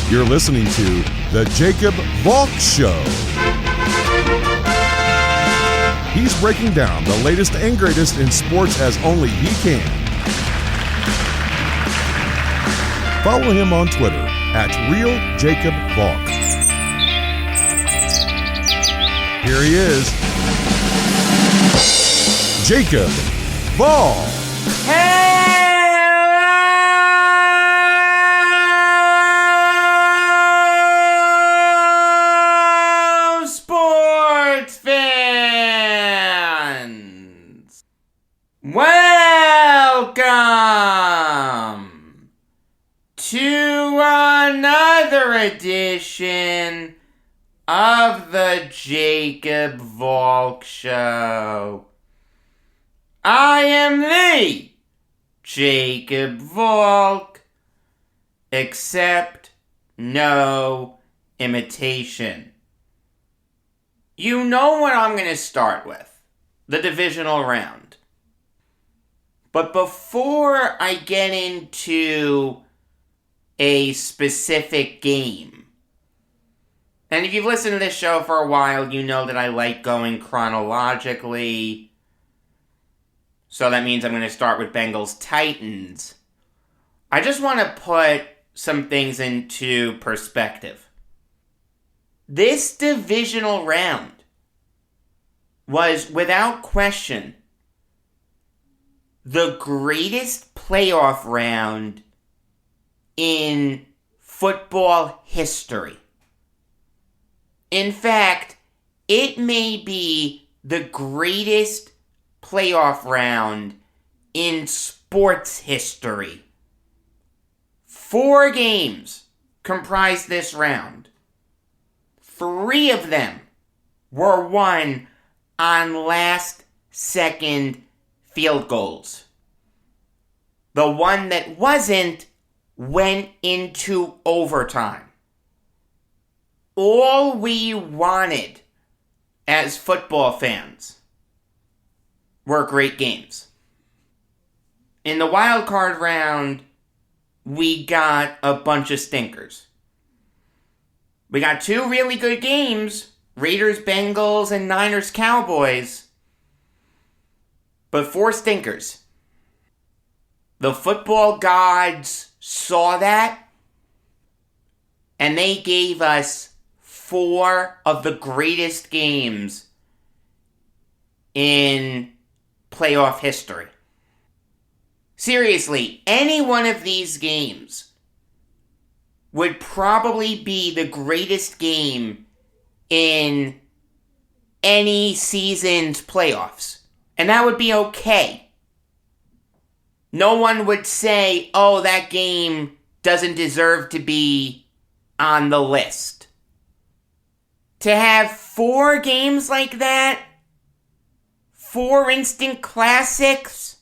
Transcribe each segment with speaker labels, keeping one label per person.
Speaker 1: You're listening to The Jacob Valk Show. He's breaking down the latest and greatest in sports as only he can. Follow him on Twitter @RealJacobValk. Here he is, Jacob Valk.
Speaker 2: Hello, sports fans! Welcome to another edition of the Jacob Valk Show. I am the Jacob Valk, except no imitation. You know what I'm going to start with, the divisional round. But before I get into a specific game, and if you've listened to this show for a while, you know that I like going chronologically. So that means I'm going to start with Bengals Titans. I just want to put some things into perspective. This divisional round was, without question, the greatest playoff round in football history. In fact, it may be the greatest playoff round in sports history. 4 games comprised this round. 3 of them were won on last-second field goals. The one that wasn't went into overtime. All we wanted as football fans were great games. In the wild card round, we got a bunch of stinkers. We got 2 really good games, Raiders, Bengals, and Niners, Cowboys, but 4 stinkers. The football gods saw that, and they gave us 4 of the greatest games in playoff history. Seriously, any one of these games would probably be the greatest game in any season's playoffs. And that would be okay. No one would say, oh, that game doesn't deserve to be on the list. To have 4 games like that, 4 instant classics,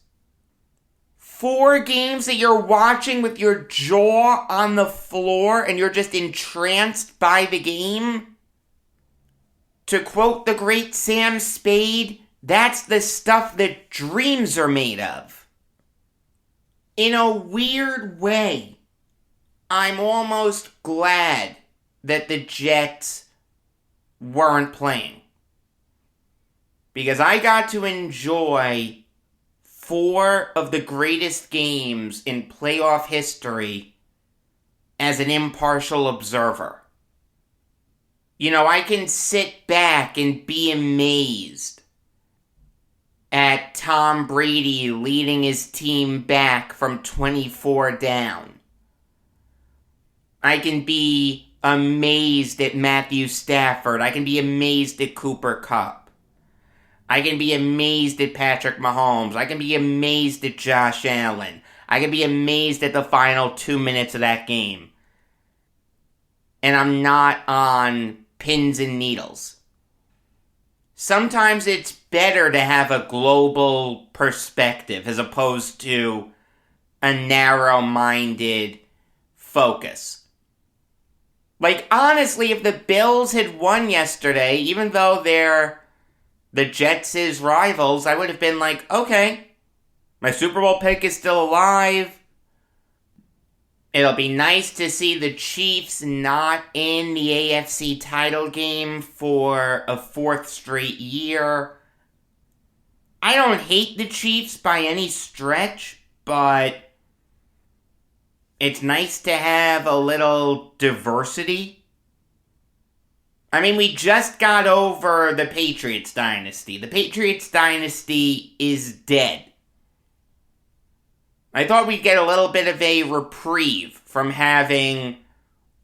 Speaker 2: 4 games that you're watching with your jaw on the floor and you're just entranced by the game. To quote the great Sam Spade, that's the stuff that dreams are made of. In a weird way, I'm almost glad that the Jets weren't playing. Because I got to enjoy 4 of the greatest games in playoff history as an impartial observer. You know, I can sit back and be amazed at Tom Brady leading his team back from 24 down. I can be amazed at Matthew Stafford. I can be amazed at Cooper Kupp. I can be amazed at Patrick Mahomes. I can be amazed at Josh Allen. I can be amazed at the final 2 minutes of that game. And I'm not on pins and needles. Sometimes it's better to have a global perspective as opposed to a narrow-minded focus. Like, honestly, if the Bills had won yesterday, even though they're the Jets' rivals, I would have been like, okay, my Super Bowl pick is still alive. It'll be nice to see the Chiefs not in the AFC title game for a fourth straight year. I don't hate the Chiefs by any stretch, but it's nice to have a little diversity. I mean, we just got over the Patriots dynasty. The Patriots dynasty is dead. I thought we'd get a little bit of a reprieve from having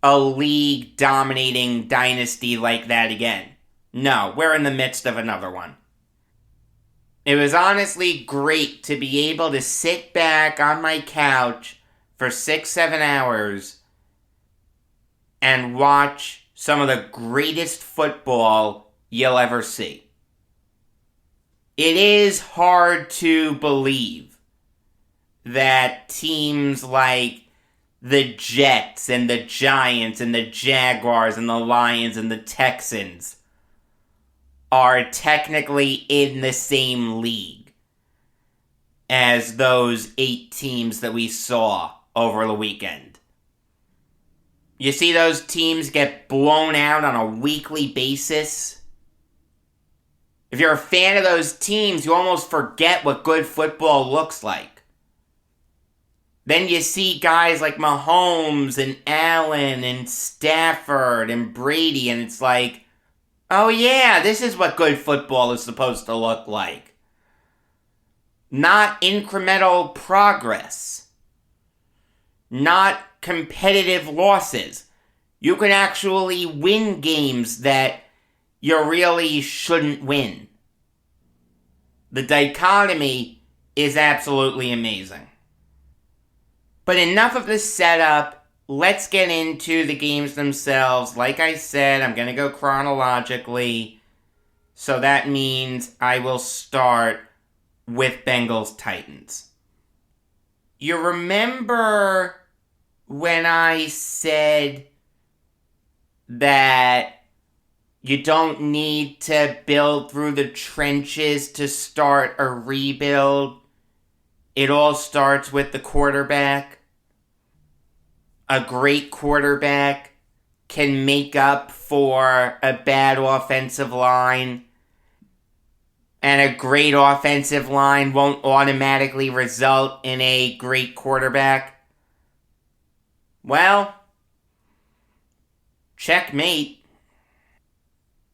Speaker 2: a league-dominating dynasty like that again. No, we're in the midst of another one. It was honestly great to be able to sit back on my couch for 6-7 hours and watch some of the greatest football you'll ever see. It is hard to believe that teams like the Jets and the Giants and the Jaguars and the Lions and the Texans are technically in the same league as those 8 teams that we saw over the weekend. You see those teams get blown out on a weekly basis. If you're a fan of those teams, you almost forget what good football looks like. Then you see guys like Mahomes and Allen and Stafford and Brady, and it's like, oh yeah, this is what good football is supposed to look like. Not incremental progress. Not competitive losses. You can actually win games that you really shouldn't win. The dichotomy is absolutely amazing. But enough of the setup. Let's get into the games themselves. Like I said, I'm going to go chronologically. So that means I will start with Bengals-Titans. You remember when I said that you don't need to build through the trenches to start a rebuild? It all starts with the quarterback. A great quarterback can make up for a bad offensive line. And a great offensive line won't automatically result in a great quarterback. Well, checkmate.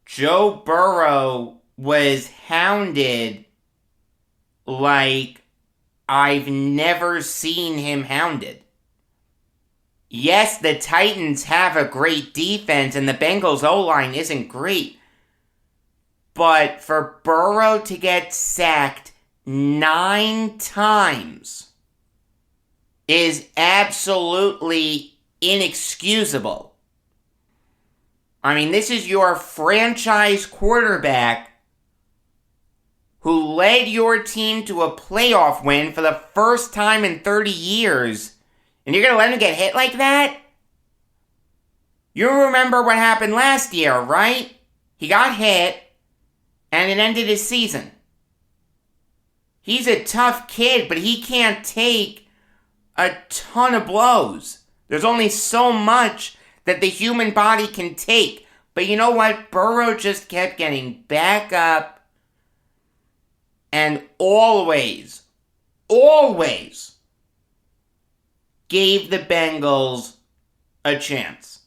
Speaker 2: Joe Burrow was hounded like I've never seen him hounded. Yes, the Titans have a great defense and the Bengals O-line isn't great. But for Burrow to get sacked 9 times is absolutely inexcusable. I mean, this is your franchise quarterback who led your team to a playoff win for the first time in 30 years. And you're going to let him get hit like that? You remember what happened last year, right? He got hit, and it ended his season. He's a tough kid, but he can't take a ton of blows. There's only so much that the human body can take. But you know what? Burrow just kept getting back up and always gave the Bengals a chance.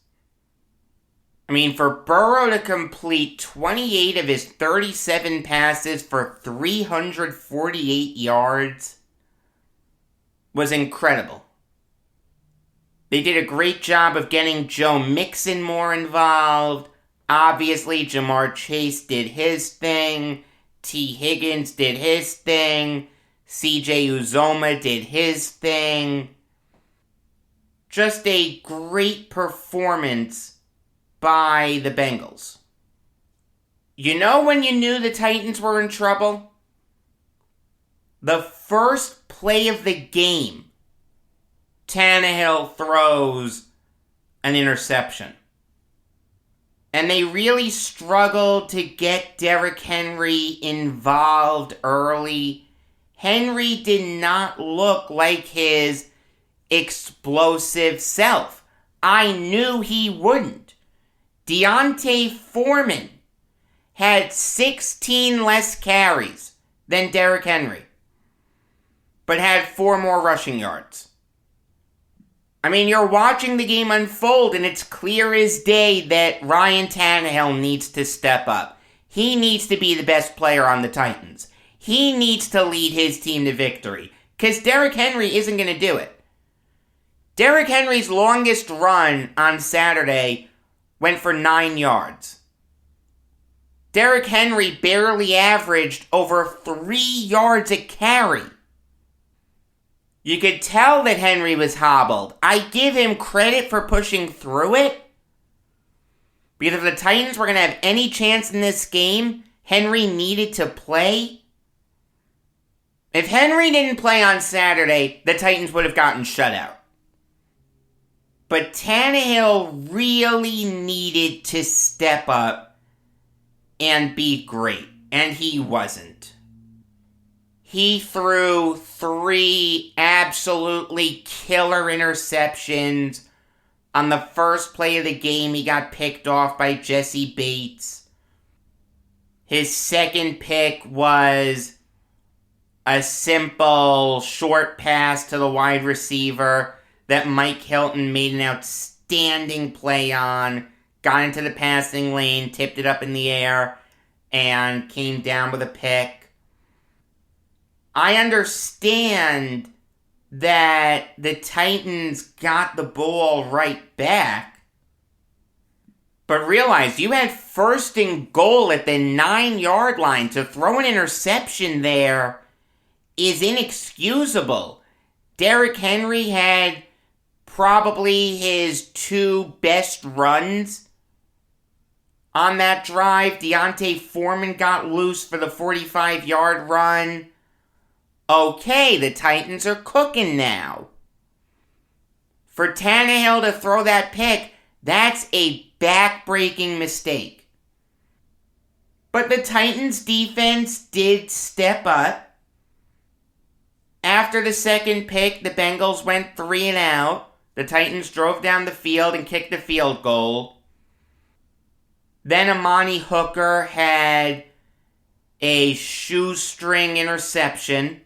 Speaker 2: I mean, for Burrow to complete 28 of his 37 passes for 348 yards was incredible. They did a great job of getting Joe Mixon more involved. Obviously, Jamar Chase did his thing. T. Higgins did his thing. CJ Uzoma did his thing. Just a great performance by the Bengals. You know when you knew the Titans were in trouble? The first play of the game, Tannehill throws an interception. And they really struggled to get Derrick Henry involved early. Henry did not look like his explosive self. I knew he wouldn't. D'Onta Foreman had 16 less carries than Derrick Henry, but had 4 more rushing yards. I mean, you're watching the game unfold, and it's clear as day that Ryan Tannehill needs to step up. He needs to be the best player on the Titans. He needs to lead his team to victory, because Derrick Henry isn't going to do it. Derrick Henry's longest run on Saturday went for 9 yards. Derrick Henry barely averaged over 3 yards a carry. You could tell that Henry was hobbled. I give him credit for pushing through it. Because if the Titans were going to have any chance in this game, Henry needed to play. If Henry didn't play on Saturday, the Titans would have gotten shut out. But Tannehill really needed to step up and be great. And he wasn't. He threw 3 absolutely killer interceptions. On the first play of the game, he got picked off by Jesse Bates. His second pick was a simple short pass to the wide receiver that Mike Hilton made an outstanding play on. Got into the passing lane, tipped it up in the air, and came down with a pick. I understand that the Titans got the ball right back, but realize you had 1st and goal at the 9-yard line. To throw an interception there is inexcusable. Derrick Henry had probably his 2 best runs on that drive. D'Onta Foreman got loose for the 45-yard run. Okay, the Titans are cooking now. For Tannehill to throw that pick, that's a back-breaking mistake. But the Titans' defense did step up. After the second pick, the Bengals went 3 and out. The Titans drove down the field and kicked the field goal. Then Amani Hooker had a shoestring interception.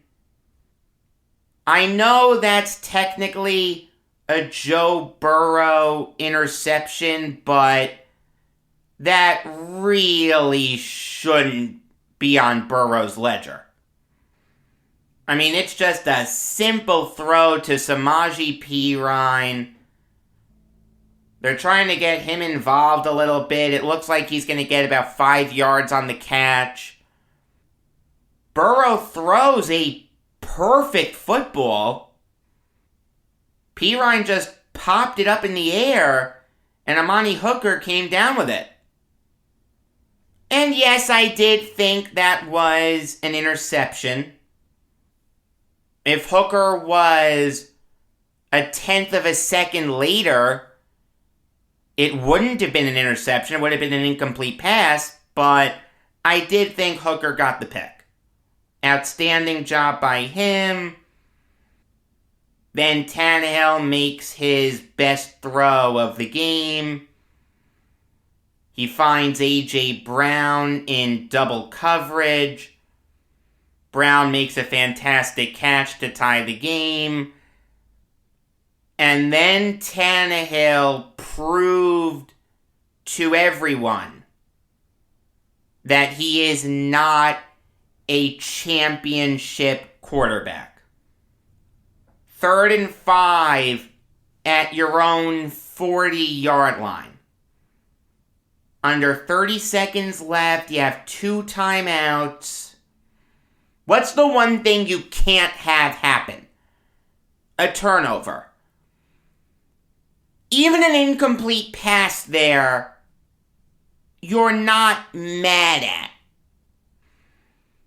Speaker 2: I know that's technically a Joe Burrow interception, but that really shouldn't be on Burrow's ledger. I mean, it's just a simple throw to Samaje Perine. They're trying to get him involved a little bit. It looks like he's going to get about 5 yards on the catch. Burrow throws a perfect football. Perine just popped it up in the air, and Amani Hooker came down with it. And yes, I did think that was an interception. If Hooker was a 1/10 of a second later, it wouldn't have been an interception. It would have been an incomplete pass, but I did think Hooker got the pick. Outstanding job by him. Then Tannehill makes his best throw of the game. He finds A.J. Brown in double coverage. Brown makes a fantastic catch to tie the game. And then Tannehill proved to everyone that he is not a championship quarterback. 3rd and 5 at your own 40-yard line. Under 30 seconds left, you have 2 timeouts. What's the one thing you can't have happen? A turnover. Even an incomplete pass there, you're not mad at.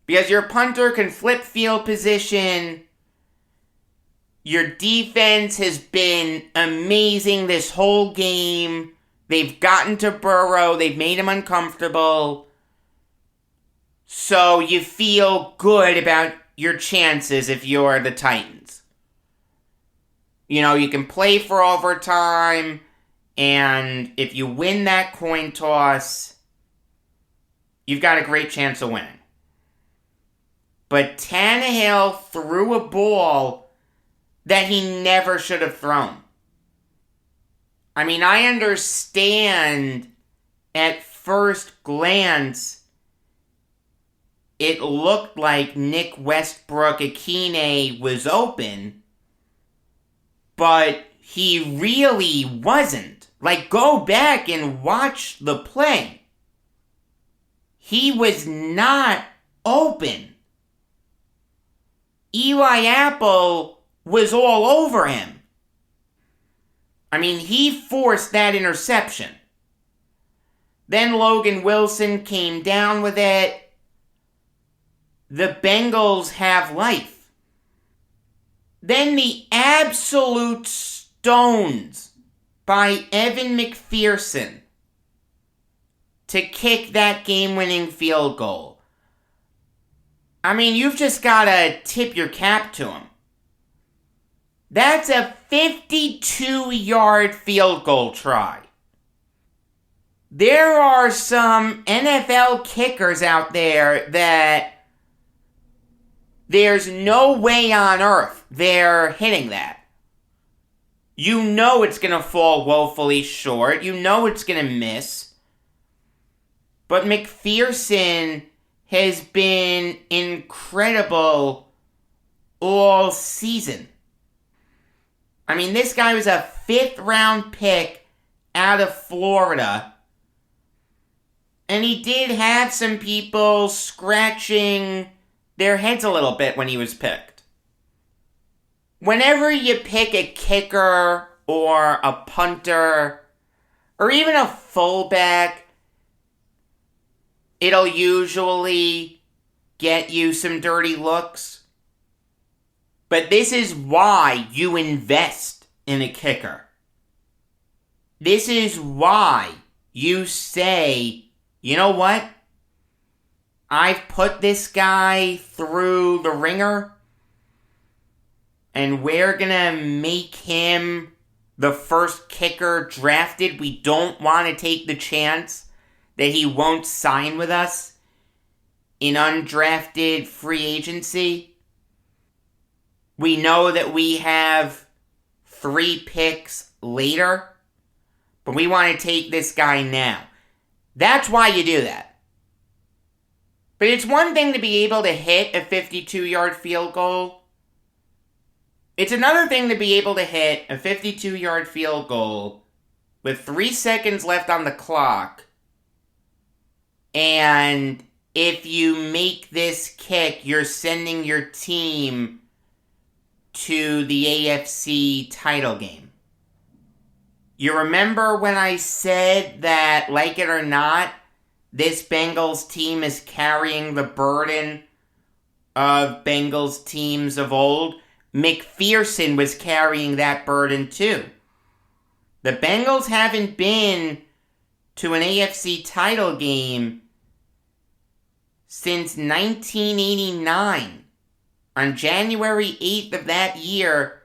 Speaker 2: Because your punter can flip field position. Your defense has been amazing this whole game. They've gotten to Burrow. They've made him uncomfortable. So you feel good about your chances if you're the Titans. You can play for overtime, and if you win that coin toss, you've got a great chance of winning. But Tannehill threw a ball that he never should have thrown. I mean, I understand at first glance it looked like Nick Westbrook-Akine was open, but he really wasn't. Like, go back and watch the play. He was not open. Eli Apple was all over him. I mean, he forced that interception. Then Logan Wilson came down with it. The Bengals have life. Then the absolute stones by Evan McPherson to kick that game-winning field goal. I mean, you've just got to tip your cap to him. That's a 52-yard field goal try. There are some NFL kickers out there that there's no way on earth they're hitting that. You know it's going to fall woefully short. You know it's going to miss. But McPherson has been incredible all season. I mean, this guy was a 5th-round pick out of Florida. And he did have some people scratching their heads a little bit when he was picked. Whenever you pick a kicker or a punter or even a fullback, it'll usually get you some dirty looks. But this is why you invest in a kicker. This is why you say, you know what? I've put this guy through the ringer, and we're gonna make him the first kicker drafted. We don't want to take the chance that he won't sign with us in undrafted free agency. We know that we have 3 picks later, but we want to take this guy now. That's why you do that. But it's one thing to be able to hit a 52-yard field goal. It's another thing to be able to hit a 52-yard field goal with 3 seconds left on the clock. And if you make this kick, you're sending your team to the AFC title game. You remember when I said that, like it or not, this Bengals team is carrying the burden of Bengals teams of old? McPherson was carrying that burden too. The Bengals haven't been to an AFC title game since 1989. On January 8th of that year,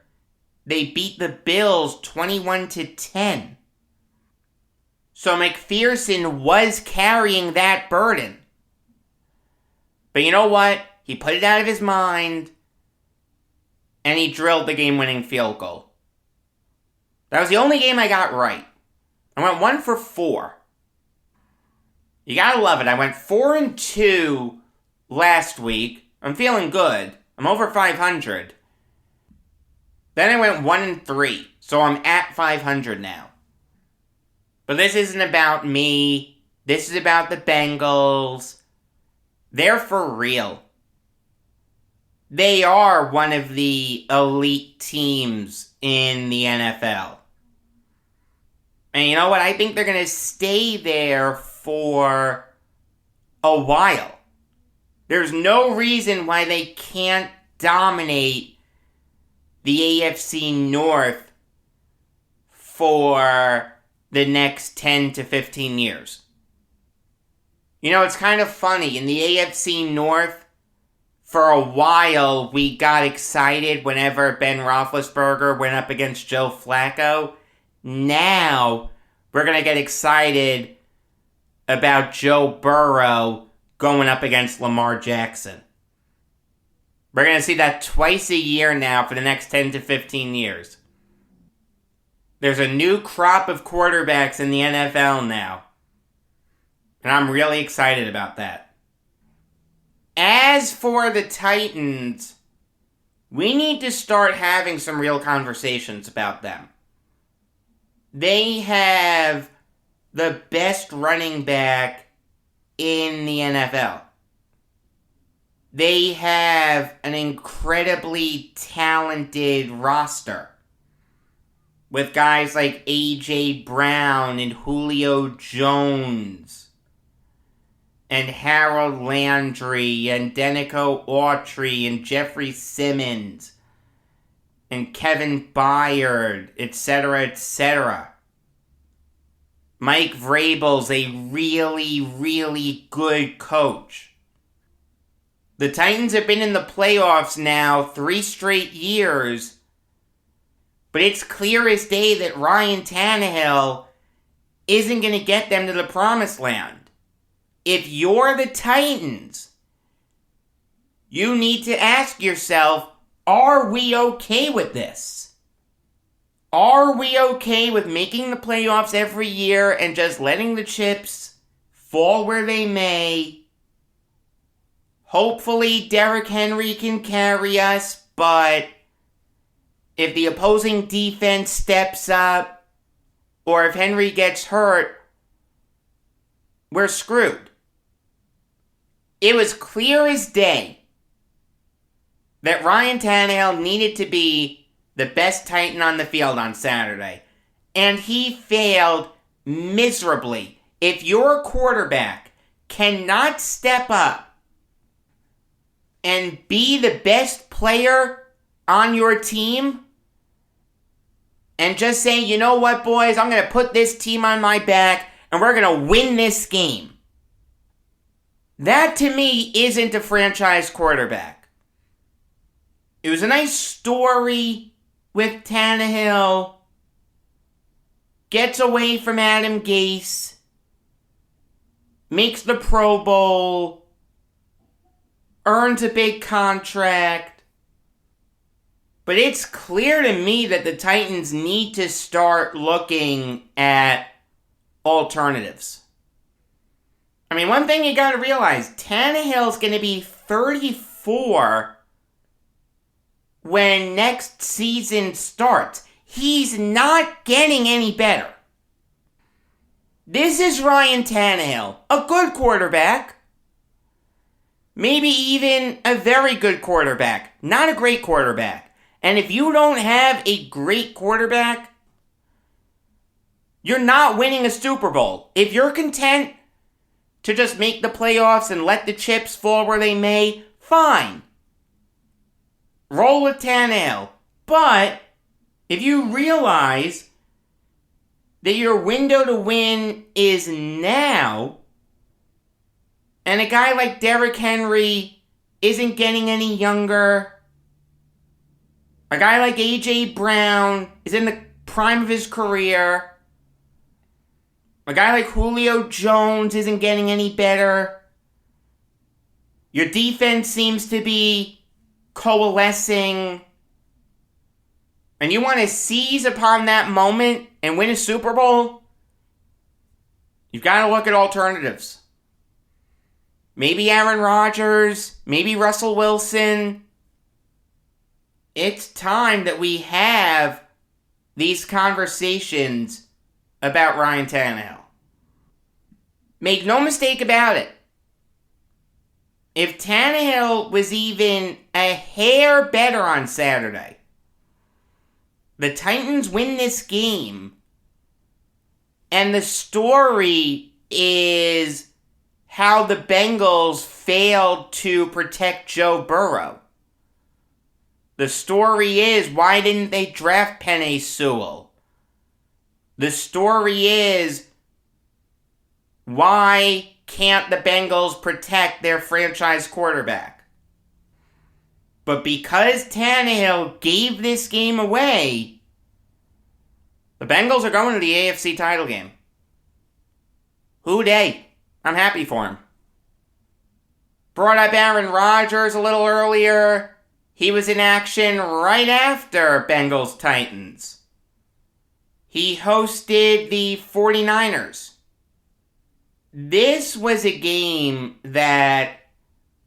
Speaker 2: they beat the Bills 21-10. So McPherson was carrying that burden. But you know what? He put it out of his mind, and he drilled the game-winning field goal. That was the only game I got right. I went 1 for 4. You gotta love it. I went 4-2 last week. I'm feeling good. I'm over 500. Then I went 1-3, so I'm at 500 now. But this isn't about me. This is about the Bengals. They're for real. They are one of the elite teams in the NFL. And you know what? I think they're going to stay there for a while. There's no reason why they can't dominate the AFC North for the next 10 to 15 years. You know, it's kind of funny. In the AFC North, for a while, we got excited whenever Ben Roethlisberger went up against Joe Flacco. Now, we're going to get excited about Joe Burrow going up against Lamar Jackson. We're going to see that twice a year now for the next 10 to 15 years. There's a new crop of quarterbacks in the NFL now. And I'm really excited about that. As for the Titans, we need to start having some real conversations about them. They have the best running back in the NFL. They have an incredibly talented roster with guys like A.J. Brown and Julio Jones and Harold Landry and Denico Autry and Jeffrey Simmons and Kevin Byard, etc., etc. Mike Vrabel's a really, really good coach. The Titans have been in the playoffs now 3 straight years, but it's clear as day that Ryan Tannehill isn't going to get them to the promised land. If you're the Titans, you need to ask yourself, are we okay with this? Are we okay with making the playoffs every year and just letting the chips fall where they may? Hopefully Derrick Henry can carry us, but if the opposing defense steps up, or if Henry gets hurt, we're screwed. It was clear as day that Ryan Tannehill needed to be the best Titan on the field on Saturday, and he failed miserably. If your quarterback cannot step up and be the best player on your team and just say, you know what, boys, I'm going to put this team on my back and we're going to win this game. That, to me, isn't a franchise quarterback. It was a nice story with Tannehill. Gets away from Adam Gase. Makes the Pro Bowl. Earns a big contract. But it's clear to me that the Titans need to start looking at alternatives. I mean, one thing you gotta realize, Tannehill's gonna be 34 when next season starts. He's not getting any better. This is Ryan Tannehill, a good quarterback. Maybe even a very good quarterback, not a great quarterback. And if you don't have a great quarterback, you're not winning a Super Bowl. If you're content to just make the playoffs and let the chips fall where they may, fine. Roll with Tannehill. But if you realize that your window to win is now, and a guy like Derrick Henry isn't getting any younger, a guy like A.J. Brown is in the prime of his career, a guy like Julio Jones isn't getting any better, your defense seems to be coalescing, and you want to seize upon that moment and win a Super Bowl, you've got to look at alternatives. Maybe Aaron Rodgers, maybe Russell Wilson. It's time that we have these conversations about Ryan Tannehill. Make no mistake about it. If Tannehill was even a hair better on Saturday, the Titans win this game, and the story is how the Bengals failed to protect Joe Burrow. The story is, why didn't they draft Penei Sewell? The story is, why can't the Bengals protect their franchise quarterback? But because Tannehill gave this game away, the Bengals are going to the AFC title game. Who dey? I'm happy for him. Brought up Aaron Rodgers a little earlier. He was in action right after Bengals-Titans. He hosted the 49ers. This was a game that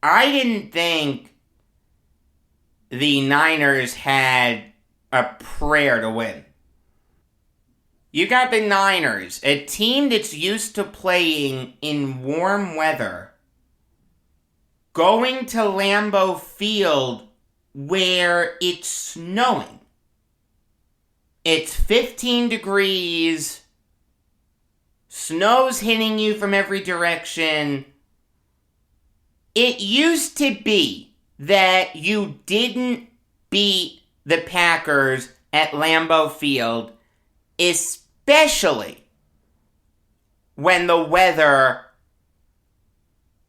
Speaker 2: I didn't think the Niners had a prayer to win. You got the Niners, a team that's used to playing in warm weather, going to Lambeau Field where it's snowing. It's 15 degrees, snow's hitting you from every direction. It used to be that you didn't beat the Packers at Lambeau Field, especially when the weather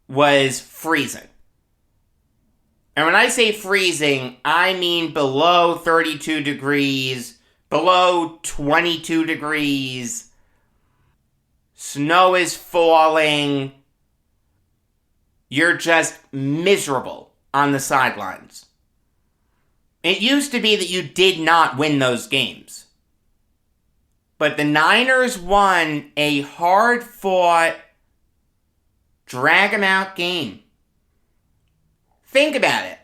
Speaker 2: was freezing. And when I say freezing, I mean below 32 degrees, below 22 degrees. Snow is falling. You're just miserable on the sidelines. It used to be that you did not win those games. But the Niners won a hard-fought, drag-em-out game. Think about it.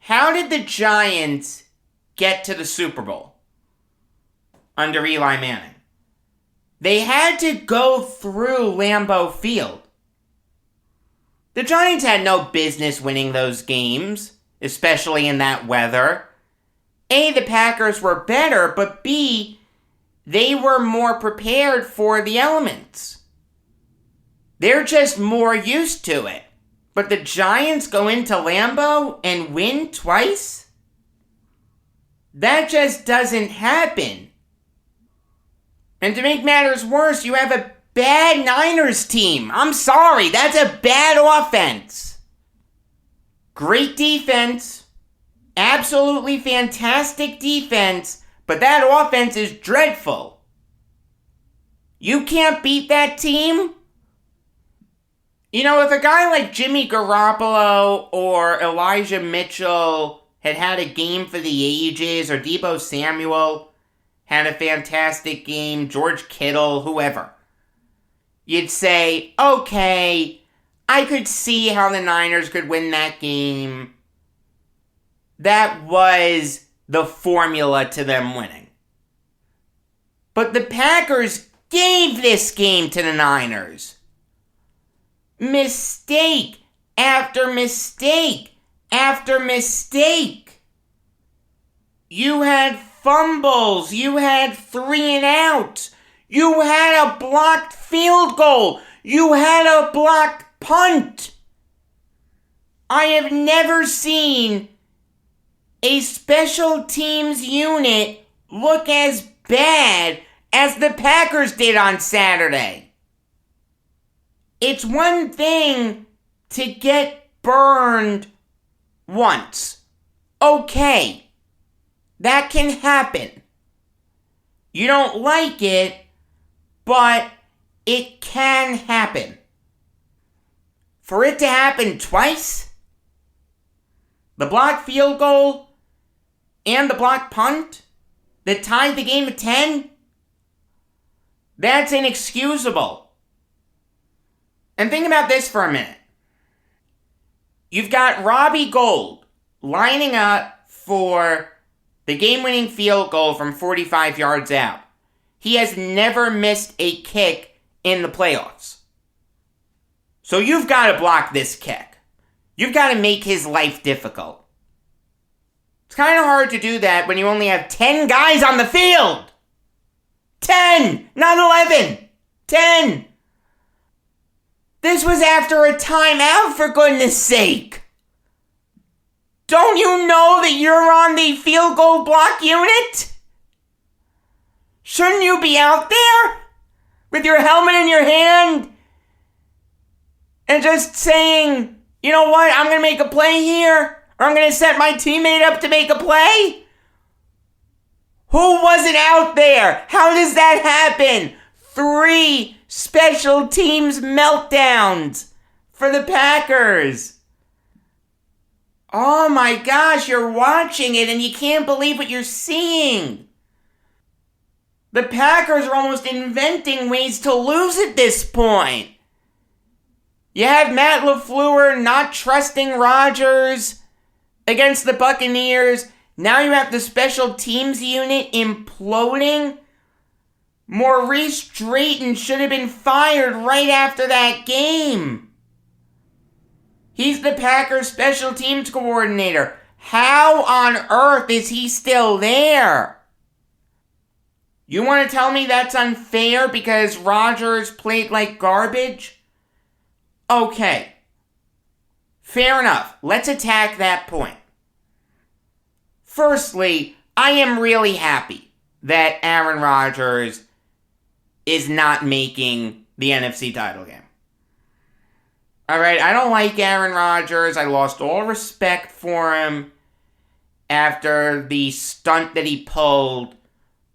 Speaker 2: How did the Giants get to the Super Bowl under Eli Manning? They had to go through Lambeau Field. The Giants had no business winning those games, especially in that weather. A, the Packers were better, but B, they were more prepared for the elements. They're just more used to it. But the Giants go into Lambeau and win twice? That just doesn't happen. And to make matters worse, you have a bad Niners team. I'm sorry, that's a bad offense. Great defense. Absolutely fantastic defense. But that offense is dreadful. You can't beat that team? You know, if a guy like Jimmy Garoppolo or Elijah Mitchell had a game for the ages, or Deebo Samuel had a fantastic game, George Kittle, whoever, you'd say, okay, I could see how the Niners could win that game. That was the formula to them winning. But the Packers gave this game to the Niners. Mistake after mistake after mistake. You had fumbles. You had 3 and outs. You had a blocked field goal. You had a blocked punt. I have never seen a special teams unit look as bad as the Packers did on Saturday. It's one thing to get burned once. Okay, that can happen. You don't like it, but it can happen. For it to happen twice, the blocked field goal and the blocked punt that tied the game at 10, that's inexcusable. And think about this for a minute. You've got Robbie Gould lining up for the game-winning field goal from 45 yards out. He has never missed a kick in the playoffs. So you've got to block this kick. You've got to make his life difficult. It's kind of hard to do that when you only have 10 guys on the field. 10, not 11. 10. This was after a timeout, for goodness sake. Don't you know that you're on the field goal block unit? Shouldn't you be out there with your helmet in your hand and just saying, you know what, I'm going to make a play here. or I'm going to set my teammate up to make a play? Who wasn't out there? How does that happen? 3 special teams meltdowns for the Packers. Oh my gosh, you're watching it and you can't believe what you're seeing. The Packers are almost inventing ways to lose at this point. You have Matt LaFleur not trusting Rodgers against the Buccaneers. Now you have the special teams unit imploding. Maurice Drayton should have been fired right after that game. He's the Packers special teams coordinator. How on earth is he still there? You want to tell me that's unfair because Rodgers played like garbage? Okay. Fair enough. Let's attack that point. Firstly, I am really happy that Aaron Rodgers is not making the NFC title game. Alright, I don't like Aaron Rodgers. I lost all respect for him after the stunt that he pulled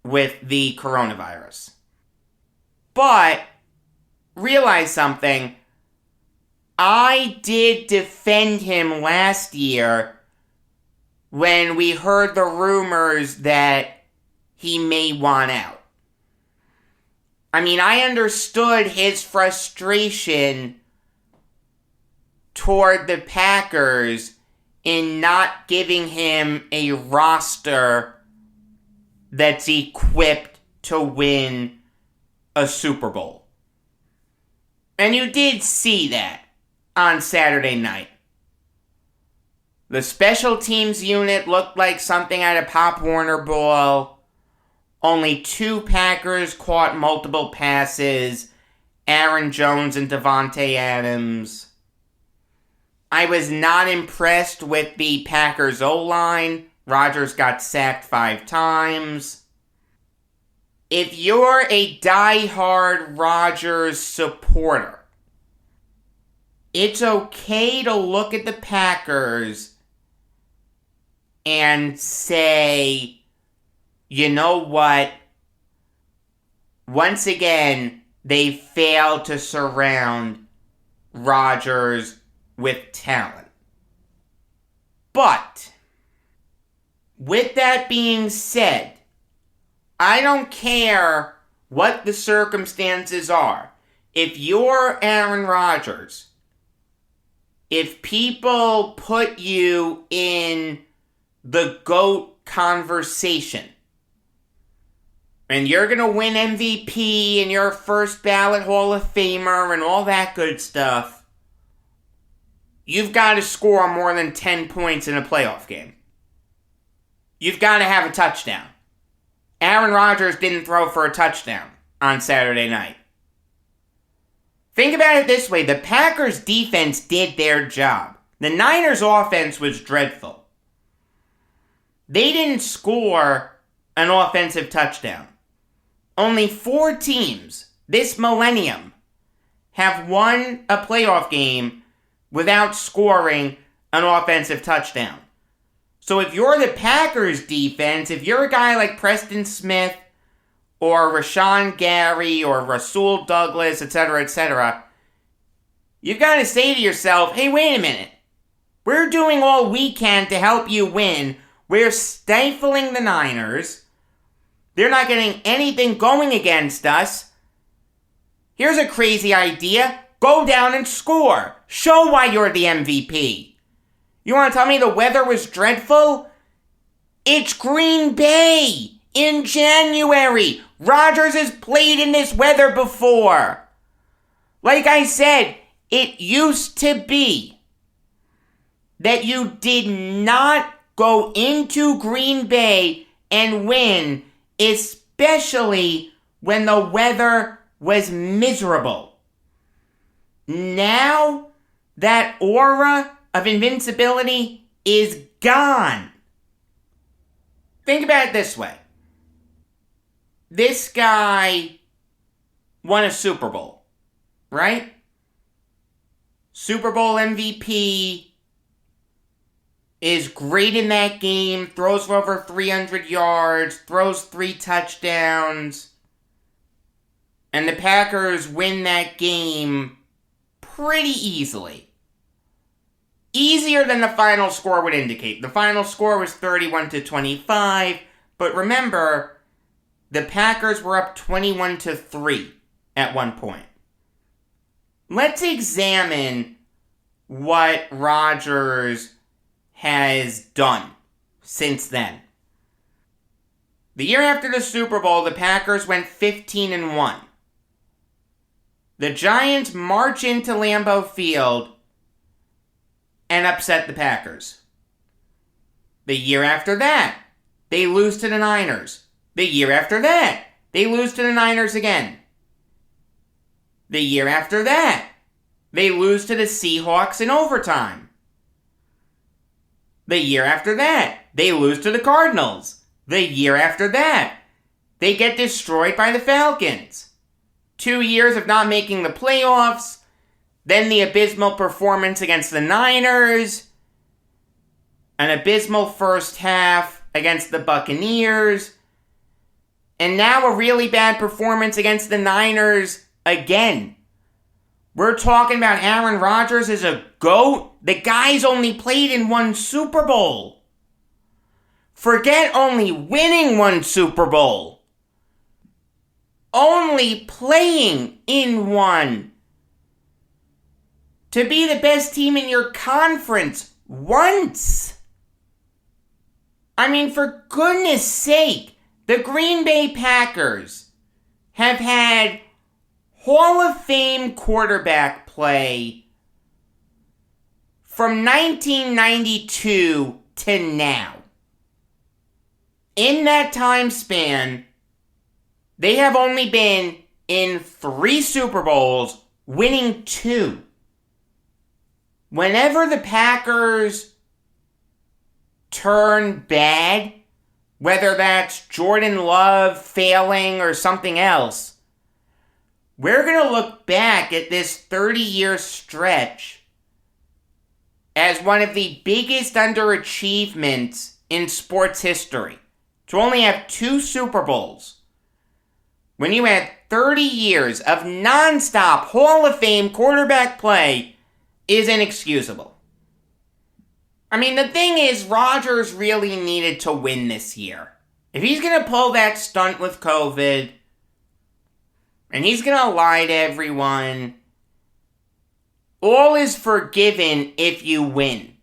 Speaker 2: with the coronavirus. But, realize something. I did defend him last year when we heard the rumors that he may want out. I mean, I understood his frustration toward the Packers in not giving him a roster that's equipped to win a Super Bowl. And you did see that on Saturday night. The special teams unit looked like something out of Pop Warner Ball. Only 2 Packers caught multiple passes. Aaron Jones and Devontae Adams. I was not impressed with the Packers O-line. Rodgers got sacked 5 times. If you're a diehard Rodgers supporter, it's okay to look at the Packers and say, you know what? Once again, they failed to surround Rodgers with talent. But, with that being said, I don't care what the circumstances are. If you're Aaron Rodgers, if people put you in the GOAT conversation, and you're going to win MVP and you're a first ballot Hall of Famer and all that good stuff, you've got to score more than 10 points in a playoff game. You've got to have a touchdown. Aaron Rodgers didn't throw for a touchdown on Saturday night. Think about it this way. The Packers' defense did their job. The Niners' offense was dreadful. They didn't score an offensive touchdown. Only 4 teams this millennium have won a playoff game without scoring an offensive touchdown. So if you're the Packers defense, if you're a guy like Preston Smith or Rashawn Gary or Rasul Douglas, etc., you've got to say to yourself, hey, wait a minute. We're doing all we can to help you win. We're stifling the Niners. They're not getting anything going against us. Here's a crazy idea. Go down and score. Show why you're the MVP. You want to tell me the weather was dreadful? It's Green Bay in January. Rodgers has played in this weather before. Like I said, it used to be that you did not go into Green Bay and win, especially when the weather was miserable. Now, that aura of invincibility is gone. Think about it this way. This guy won a Super Bowl, right? Super Bowl MVP. is great in that game, throws for over 300 yards, throws 3 touchdowns, and the Packers win that game pretty easily. Easier than the final score would indicate. The final score was 31-25, but remember, the Packers were up 21-3 at one point. Let's examine what Rodgers has done since then. The year after the Super Bowl, the Packers went 15-1. The Giants march into Lambeau Field and upset the Packers. The year after that, they lose to the Niners. The year after that, they lose to the Niners again. The year after that, they lose to the Seahawks in overtime. The year after that, they lose to the Cardinals. The year after that, they get destroyed by the Falcons. 2 years of not making the playoffs, then the abysmal performance against the Niners, an abysmal first half against the Buccaneers, and now a really bad performance against the Niners again. We're talking about Aaron Rodgers as a GOAT. The guy's only played in 1 Super Bowl. Forget only winning 1 Super Bowl. Only playing in 1. To be the best team in your conference once. I mean, for goodness sake, the Green Bay Packers have had Hall of Fame quarterback play from 1992 to now. In that time span, they have only been in 3 Super Bowls, winning 2. Whenever the Packers turn bad, whether that's Jordan Love failing or something else, we're going to look back at this 30-year stretch as one of the biggest underachievements in sports history. To only have 2 Super Bowls, when you had 30 years of nonstop Hall of Fame quarterback play, is inexcusable. I mean, the thing is, Rodgers really needed to win this year. If he's going to pull that stunt with COVID, and he's going to lie to everyone, all is forgiven if you win.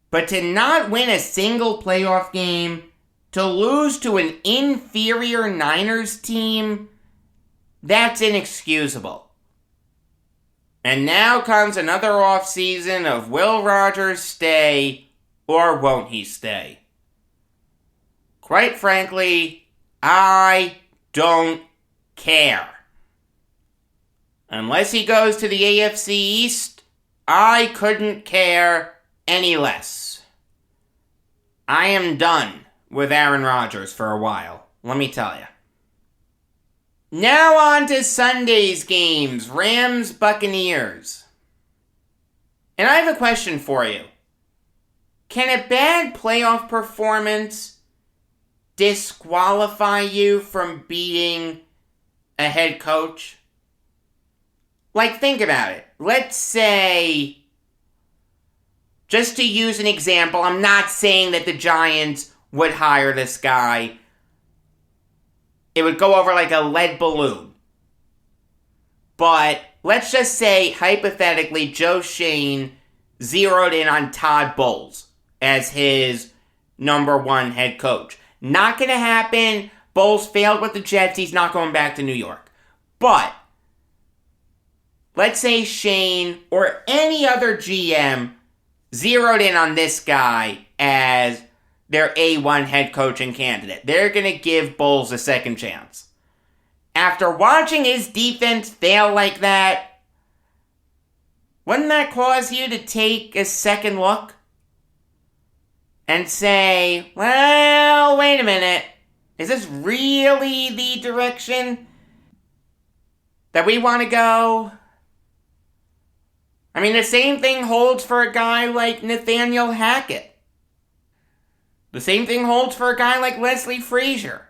Speaker 2: But to not win a single playoff game, to lose to an inferior Niners team, that's inexcusable. And now comes another offseason of will Rodgers stay or won't he stay? Quite frankly, I don't care. Unless he goes to the AFC East, I couldn't care any less. I am done with Aaron Rodgers for a while, let me tell you. Now on to Sunday's games, Rams, Buccaneers. And I have a question for you. Can a bad playoff performance disqualify you from beating a head coach? Like, think about it. Let's say, just to use an example, I'm not saying that the Giants would hire this guy. It would go over like a lead balloon. But let's just say, hypothetically, Joe Schoen zeroed in on Todd Bowles as his number 1 head coach. Not going to happen. Bowles failed with the Jets. He's not going back to New York. But let's say Schoen or any other GM zeroed in on this guy as their A1 head coaching candidate. They're going to give Bowles a second chance. After watching his defense fail like that, wouldn't that cause you to take a second look? And say, well, wait a minute. Is this really the direction that we want to go? I mean, the same thing holds for a guy like Nathaniel Hackett. The same thing holds for a guy like Leslie Frazier.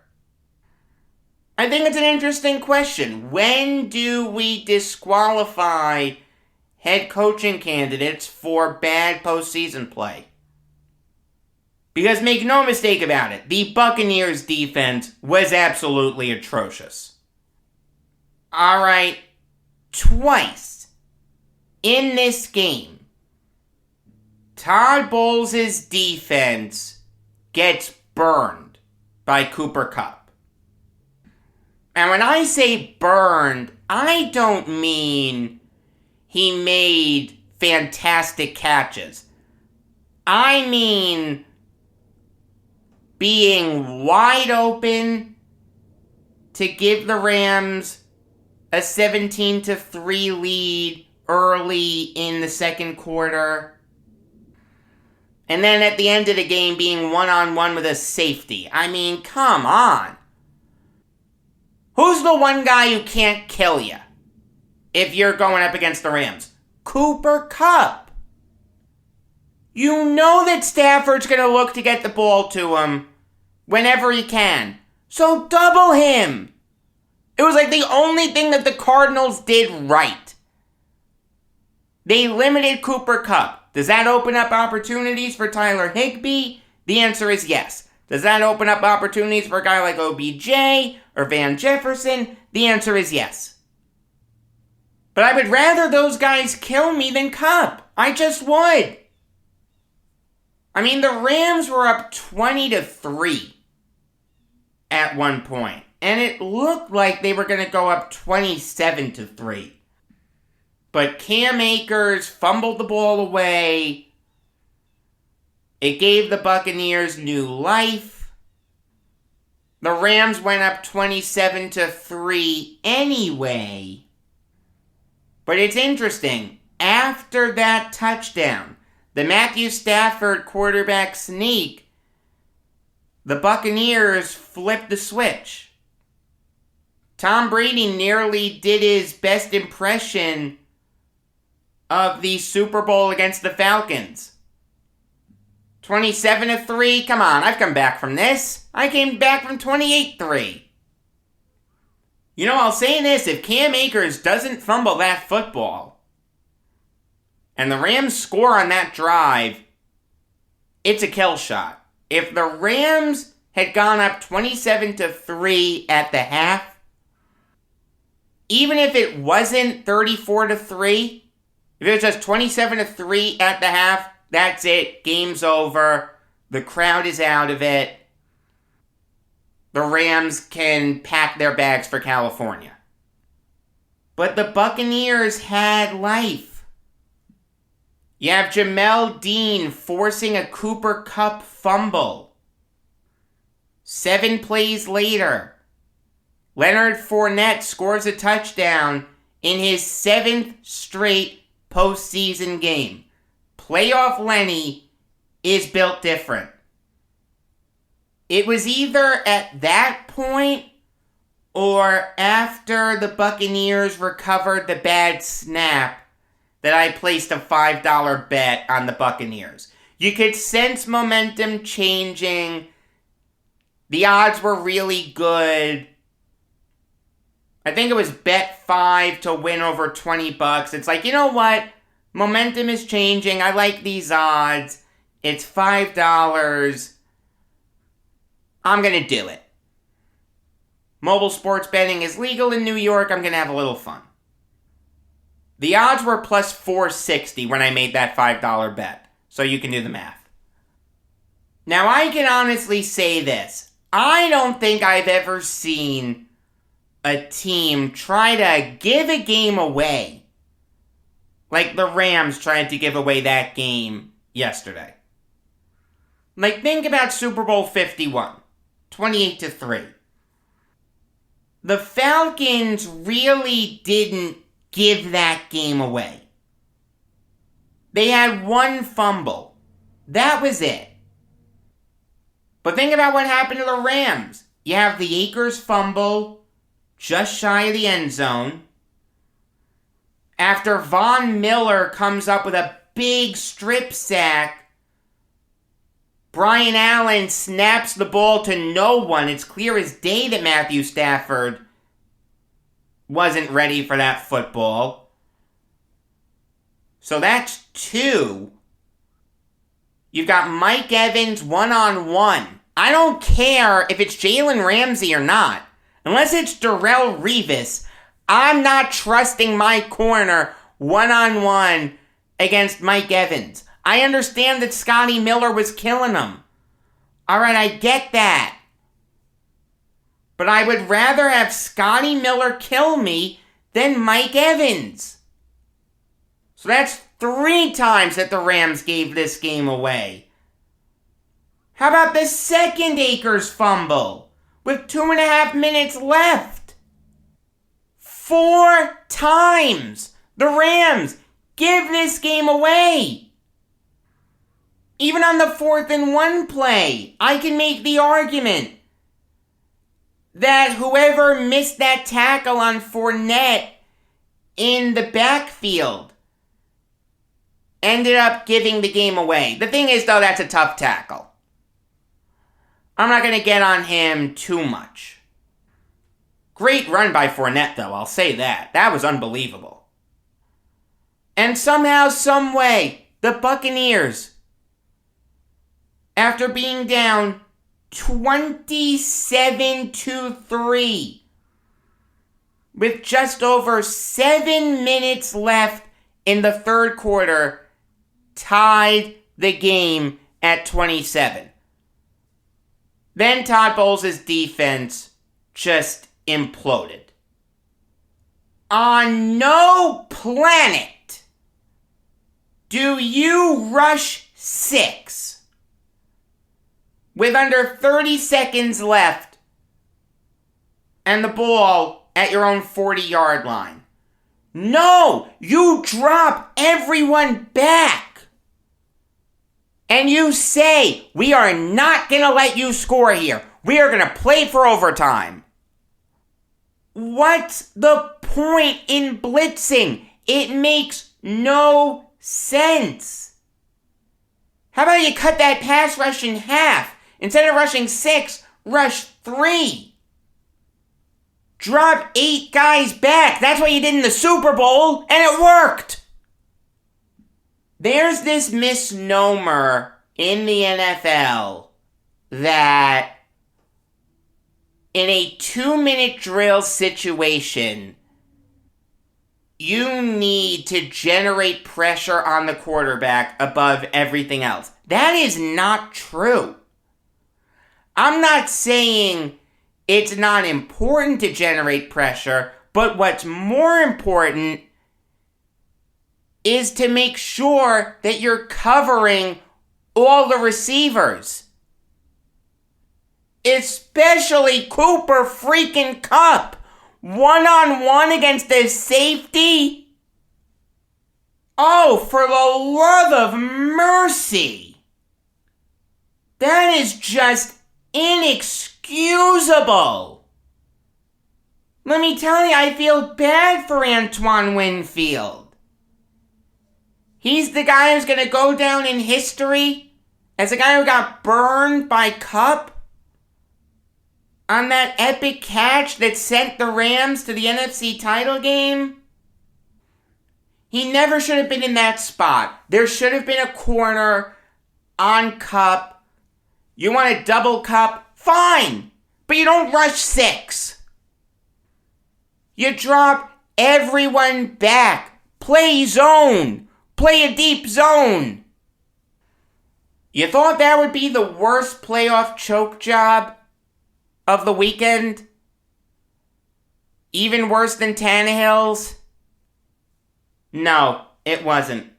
Speaker 2: I think it's an interesting question. When do we disqualify head coaching candidates for bad postseason play? Because make no mistake about it, the Buccaneers' defense was absolutely atrocious. Alright, twice in this game, Todd Bowles' defense gets burned by Cooper Kupp. And when I say burned, I don't mean he made fantastic catches. I mean being wide open to give the Rams a 17-3 lead early in the second quarter. And then at the end of the game being one-on-one with a safety. I mean, come on. Who's the one guy who can't kill you if you're going up against the Rams? Cooper Kupp. You know that Stafford's going to look to get the ball to him whenever he can. So double him. It was like the only thing that the Cardinals did right. They limited Cooper Kupp. Does that open up opportunities for Tyler Higbee? The answer is yes. Does that open up opportunities for a guy like OBJ or Van Jefferson? The answer is yes. But I would rather those guys kill me than Kupp. I just would. I mean, the Rams were up 20-3 at one point, and it looked like they were going to go up 27-3. But Cam Akers fumbled the ball away. It gave the Buccaneers new life. The Rams went up 27-3 anyway. But it's interesting. After that touchdown, the Matthew Stafford quarterback sneak, the Buccaneers flipped the switch. Tom Brady nearly did his best impression of the Super Bowl against the Falcons. 27-3, come on, I've come back from this. I came back from 28-3. You know, I'll say this, if Cam Akers doesn't fumble that football, and the Rams score on that drive, it's a kill shot. If the Rams had gone up 27-3 at the half, even if it wasn't 34-3, if it was just 27-3 at the half, that's it. Game's over. The crowd is out of it. The Rams can pack their bags for California. But the Buccaneers had life. You have Jamel Dean forcing a Cooper Kupp fumble. 7 plays later, Leonard Fournette scores a touchdown in his 7th straight postseason game. Playoff Lenny is built different. It was either at that point or after the Buccaneers recovered the bad snap that I placed a $5 bet on the Buccaneers. You could sense momentum changing. The odds were really good. I think it was bet 5 to win over $20. It's like, you know what? Momentum is changing. I like these odds. It's $5. I'm going to do it. Mobile sports betting is legal in New York. I'm going to have a little fun. The odds were plus 460 when I made that $5 bet. So you can do the math. Now I can honestly say this. I don't think I've ever seen a team try to give a game away like the Rams tried to give away that game yesterday. Like, think about Super Bowl 51, 28-3. The Falcons really didn't give that game away. They had one fumble. That was it. But think about what happened to the Rams. You have the Akers fumble just shy of the end zone. after Von Miller comes up with a big strip sack, Brian Allen snaps the ball to no one. It's clear as day that Matthew Stafford wasn't ready for that football. So that's 2. You've got Mike Evans one-on-one. I don't care if it's Jalen Ramsey or not. Unless it's Darrelle Revis, I'm not trusting my corner one-on-one against Mike Evans. I understand that Scotty Miller was killing him. Alright, I get that. But I would rather have Scotty Miller kill me than Mike Evans. So that's 3 times that the Rams gave this game away. How about the second Akers fumble with 2.5 minutes left? 4 times the Rams give this game away. Even on the 4th and 1 play, I can make the argument that whoever missed that tackle on Fournette in the backfield ended up giving the game away. The thing is, though, that's a tough tackle. I'm not going to get on him too much. Great run by Fournette, though, I'll say that. That was unbelievable. And somehow, some way, the Buccaneers, after being down 27-3, with just over 7 minutes left in the third quarter, tied the game at 27. Then Todd Bowles' defense just imploded. On no planet do you rush 6 with under 30 seconds left and the ball at your own 40-yard line. No, you drop everyone back. And you say, we are not going to let you score here. We are going to play for overtime. What's the point in blitzing? It makes no sense. How about you cut that pass rush in half? Instead of rushing 6, rush 3. Drop 8 guys back. That's what you did in the Super Bowl, and it worked. There's this misnomer in the NFL that in a 2-minute drill situation, you need to generate pressure on the quarterback above everything else. That is not true. I'm not saying it's not important to generate pressure, but what's more important is to make sure that you're covering all the receivers. Especially Cooper freaking Kupp. One-on-one against the safety? Oh, for the love of mercy. That is just inexcusable. Let me tell you, I feel bad for Antoine Winfield. He's the guy who's going to go down in history as the guy who got burned by Kupp on that epic catch that sent the Rams to the NFC title game. He never should have been in that spot. There should have been a corner on Kupp. You want to double Kupp? Fine. But you don't rush 6. You drop everyone back. Play zone. Play a deep zone. You thought that would be the worst playoff choke job of the weekend? Even worse than Tannehill's? No, it wasn't.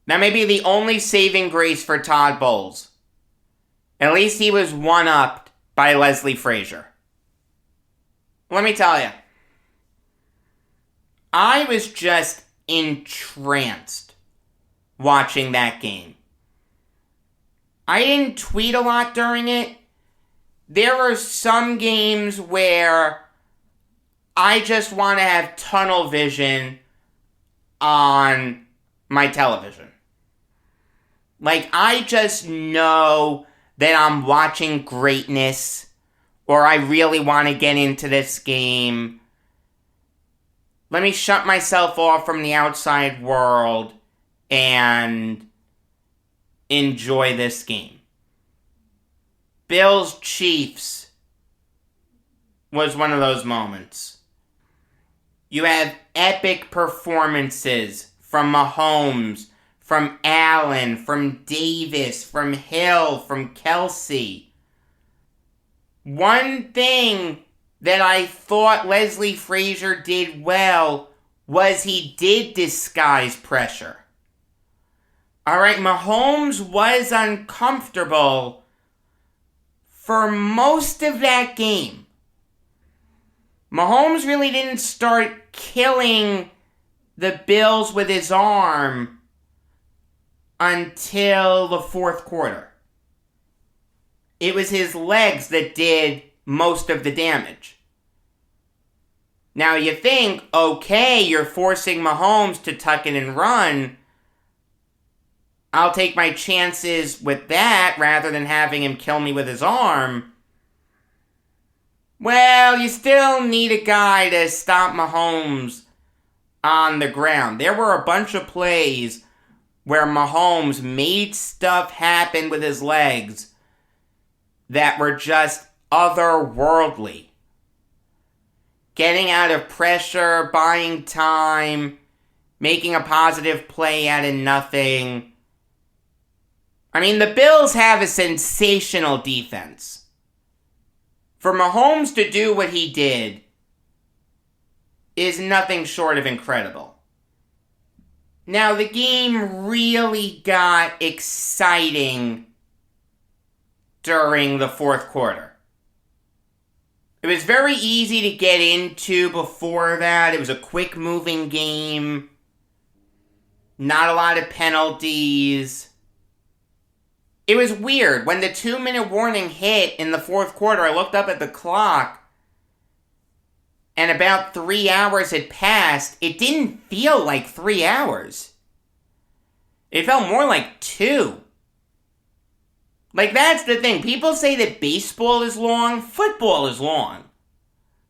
Speaker 2: That may be the only saving grace for Todd Bowles. At least he was one-upped by Leslie Frazier. Let me tell you, I was just entranced watching that game. I didn't tweet a lot during it. There were some games where I just want to have tunnel vision on my television. Like, I just know that I'm watching greatness, or I really want to get into this game. Let me shut myself off from the outside world and enjoy this game. Bills-Chiefs was one of those moments. You have epic performances from Mahomes, from Allen, from Davis, from Hill, from Kelsey. One thing that I thought Leslie Frazier did well was he did disguise pressure. Alright, Mahomes was uncomfortable for most of that game. Mahomes really didn't start killing the Bills with his arm until the fourth quarter. It was his legs that did most of the damage. Now you think, okay, you're forcing Mahomes to tuck in and run. I'll take my chances with that rather than having him kill me with his arm. Well, you still need a guy to stop Mahomes on the ground. There were a bunch of plays where Mahomes made stuff happen with his legs that were just otherworldly. Getting out of pressure, buying time, making a positive play out of nothing. I mean, the Bills have a sensational defense. For Mahomes to do what he did is nothing short of incredible. Now, the game really got exciting during the fourth quarter. It was very easy to get into before that. It was a quick-moving game. Not a lot of penalties. It was weird. When the 2-minute warning hit in the fourth quarter, I looked up at the clock, and about 3 hours had passed. It didn't feel like 3 hours. It felt more like 2. Like, that's the thing. People say that baseball is long. Football is long.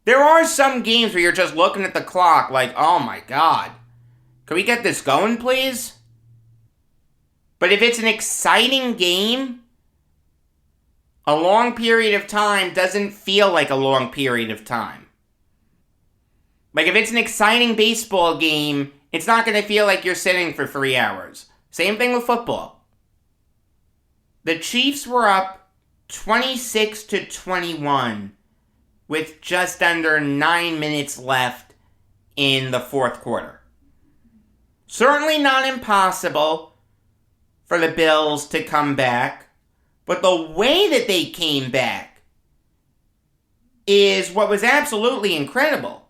Speaker 2: There are some games where you're just looking at the clock like, oh my god. Can we get this going, please? But if it's an exciting game, a long period of time doesn't feel like a long period of time. Like, if it's an exciting baseball game, it's not going to feel like you're sitting for 3 hours. Same thing with football. The Chiefs were up 26-21 with just under 9 minutes left in the fourth quarter. Certainly not impossible for the Bills to come back, but the way that they came back is what was absolutely incredible.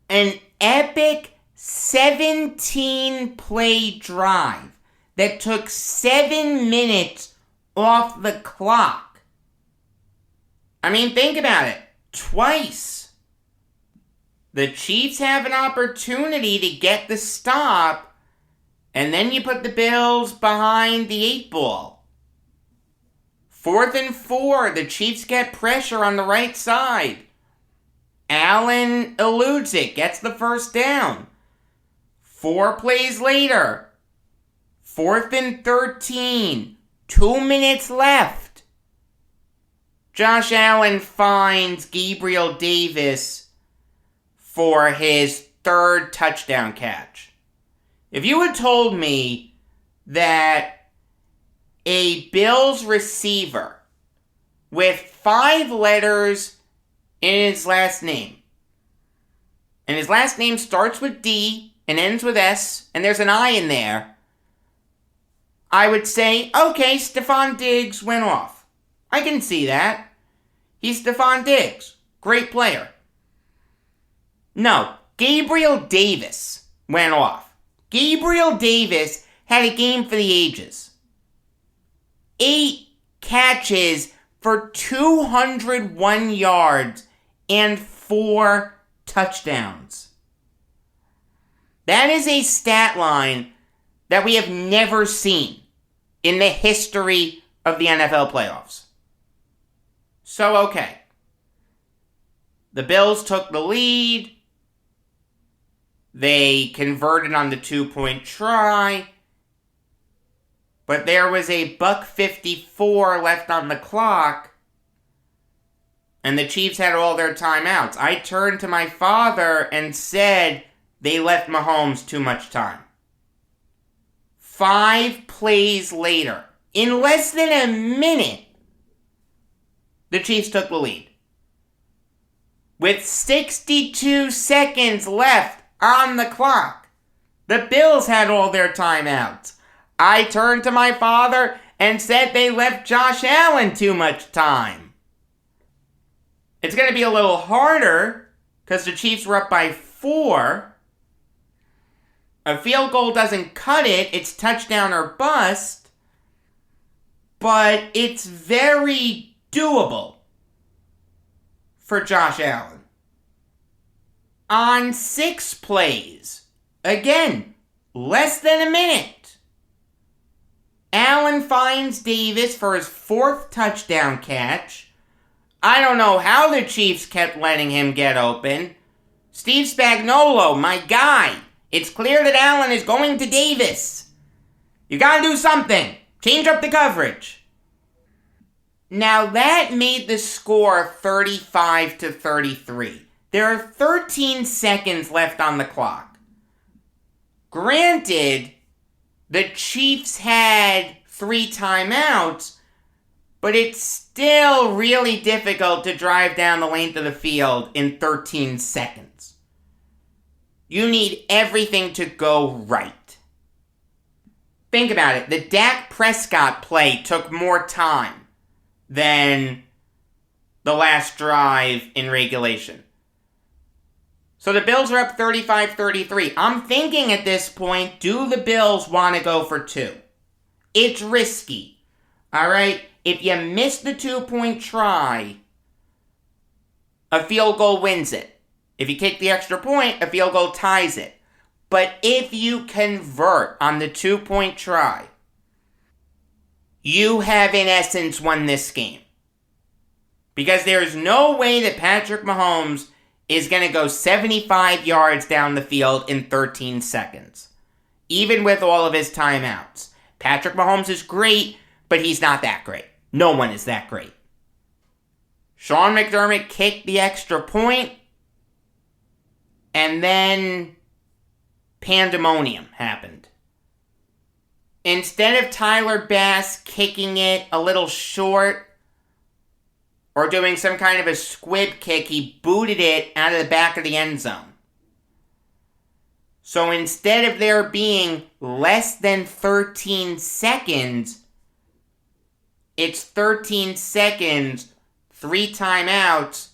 Speaker 2: An epic 17-play drive that took 7 minutes off the clock. I mean, think about it. Twice. The Chiefs have an opportunity to get the stop, and then you put the Bills behind the 8 ball. 4th and 4, the Chiefs get pressure on the right side. Allen eludes it, gets the first down. 4 plays later, 4th and 13, 2 minutes left. Josh Allen finds Gabriel Davis for his 3rd touchdown catch. If you had told me that a Bills receiver with 5 letters in his last name, and his last name starts with D and ends with S, and there's an I in there, I would say, okay, Stephon Diggs went off. I can see that. He's Stephon Diggs. Great player. No, Gabriel Davis went off. Gabriel Davis had a game for the ages. 8 catches for 201 yards and 4 touchdowns. That is a stat line that we have never seen in the history of the NFL playoffs. So, okay. The Bills took the lead. They converted on the 2-point try. But there was a $1:54 left on the clock. And the Chiefs had all their timeouts. I turned to my father and said they left Mahomes too much time. 5 plays later, in less than a minute, the Chiefs took the lead. With 62 seconds left on the clock, the Bills had all their timeouts. I turned to my father and said they left Josh Allen too much time. It's going to be a little harder because the Chiefs were up by 4. A field goal doesn't cut it. It's touchdown or bust. But it's very doable for Josh Allen. On 6 plays, again, less than a minute, Allen finds Davis for his 4th touchdown catch. I don't know how the Chiefs kept letting him get open. Steve Spagnuolo, my guy. It's clear that Allen is going to Davis. You gotta do something. Change up the coverage. Now that made the score 35-33. There are 13 seconds left on the clock. Granted, the Chiefs had 3 timeouts, but it's still really difficult to drive down the length of the field in 13 seconds. You need everything to go right. Think about it. The Dak Prescott play took more time than the last drive in regulation. So the Bills are up 35-33. I'm thinking at this point, do the Bills want to go for 2? It's risky. Alright? If you miss the 2-point try, a field goal wins it. If you kick the extra point, a field goal ties it. But if you convert on the 2-point try, you have in essence won this game. Because there is no way that Patrick Mahomes is going to go 75 yards down the field in 13 seconds. Even with all of his timeouts. Patrick Mahomes is great, but he's not that great. No one is that great. Sean McDermott kicked the extra point, and then pandemonium happened. Instead of Tyler Bass kicking it a little short or doing some kind of a squib kick, he booted it out of the back of the end zone. So instead of there being less than 13 seconds, it's 13 seconds, 3 timeouts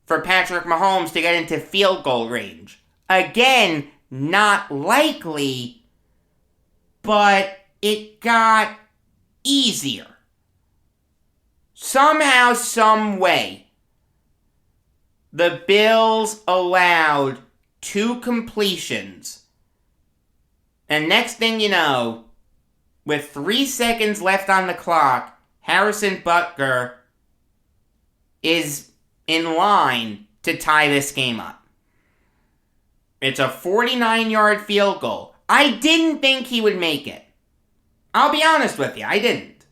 Speaker 2: for Patrick Mahomes to get into field goal range. Again, not likely, but it got easier. Somehow, some way, the Bills allowed 2 completions. And next thing you know, with 3 seconds left on the clock, Harrison Butker is in line to tie this game up. It's a 49-yard field goal. I didn't think he would make it. I'll be honest with you, I didn't.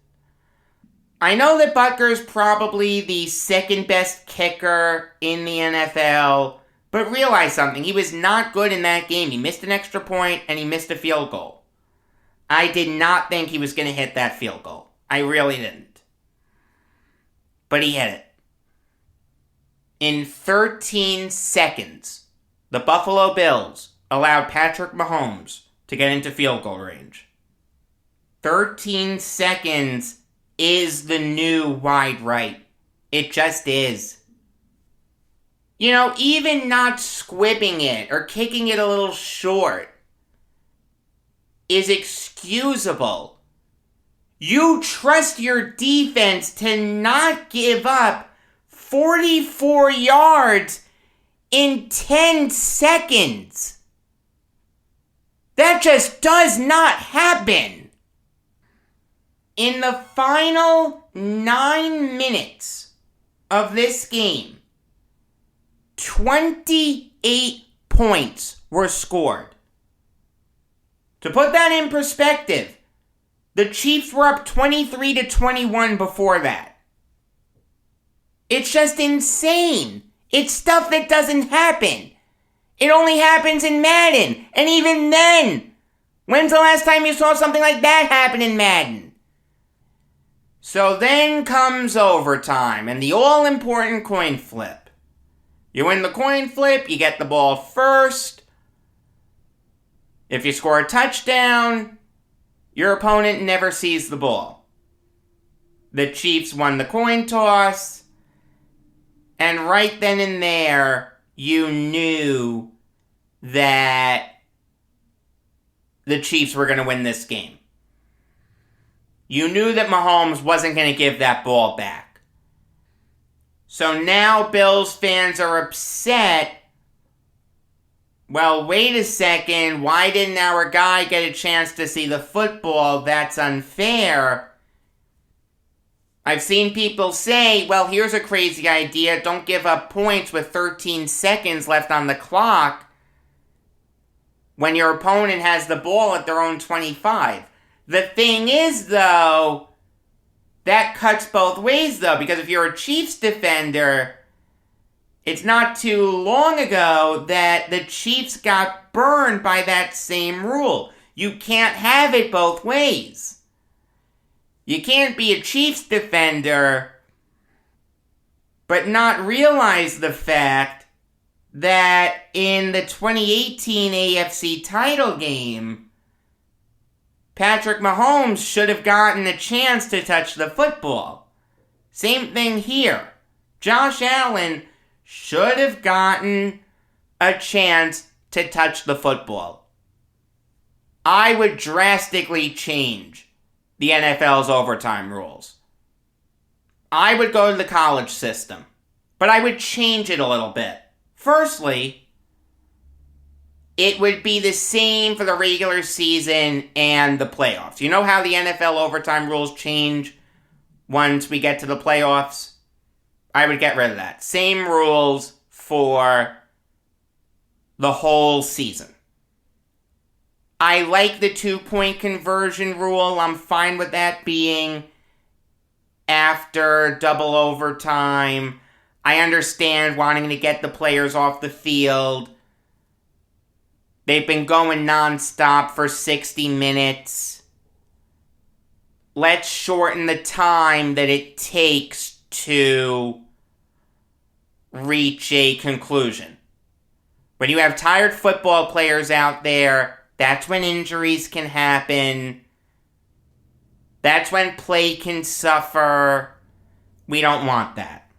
Speaker 2: I know that Butker's probably the second best kicker in the NFL, but realize something, he was not good in that game. He missed an extra point and he missed a field goal. I did not think he was going to hit that field goal. I really didn't. But he hit it. In 13 seconds, the Buffalo Bills allowed Patrick Mahomes to get into field goal range. 13 seconds is the new wide right. It just is. You know, even not squibbing it or kicking it a little short is excusable. You trust your defense to not give up 44 yards in 10 seconds. That just does not happen. In the final 9 minutes of this game, 28 points were scored. To put that in perspective, the Chiefs were up 23-21 before that. It's just insane. It's stuff that doesn't happen. It only happens in Madden. And even then, when's the last time you saw something like that happen in Madden? So then comes overtime and the all-important coin flip. You win the coin flip, you get the ball first. If you score a touchdown, your opponent never sees the ball. The Chiefs won the coin toss, and right then and there, you knew that the Chiefs were going to win this game. You knew that Mahomes wasn't going to give that ball back. So now Bills fans are upset. Well, wait a second, why didn't our guy get a chance to see the football? That's unfair. I've seen people say, well, here's a crazy idea. Don't give up points with 13 seconds left on the clock when your opponent has the ball at their own 25. The thing is, though, that cuts both ways, though, because if you're a Chiefs defender, it's not too long ago that the Chiefs got burned by that same rule. You can't have it both ways. You can't be a Chiefs defender but not realize the fact that in the 2018 AFC title game, Patrick Mahomes should have gotten a chance to touch the football. Same thing here. Josh Allen should have gotten a chance to touch the football. I would drastically change the NFL's overtime rules. I would go to the college system, but I would change it a little bit. Firstly, it would be the same for the regular season and the playoffs. You know how the NFL overtime rules change once we get to the playoffs? I would get rid of that. Same rules for the whole season. I like the 2-point conversion rule. I'm fine with that being after double overtime. I understand wanting to get the players off the field. They've been going nonstop for 60 minutes. Let's shorten the time that it takes to reach a conclusion. When you have tired football players out there, that's when injuries can happen. That's when play can suffer. We don't want that.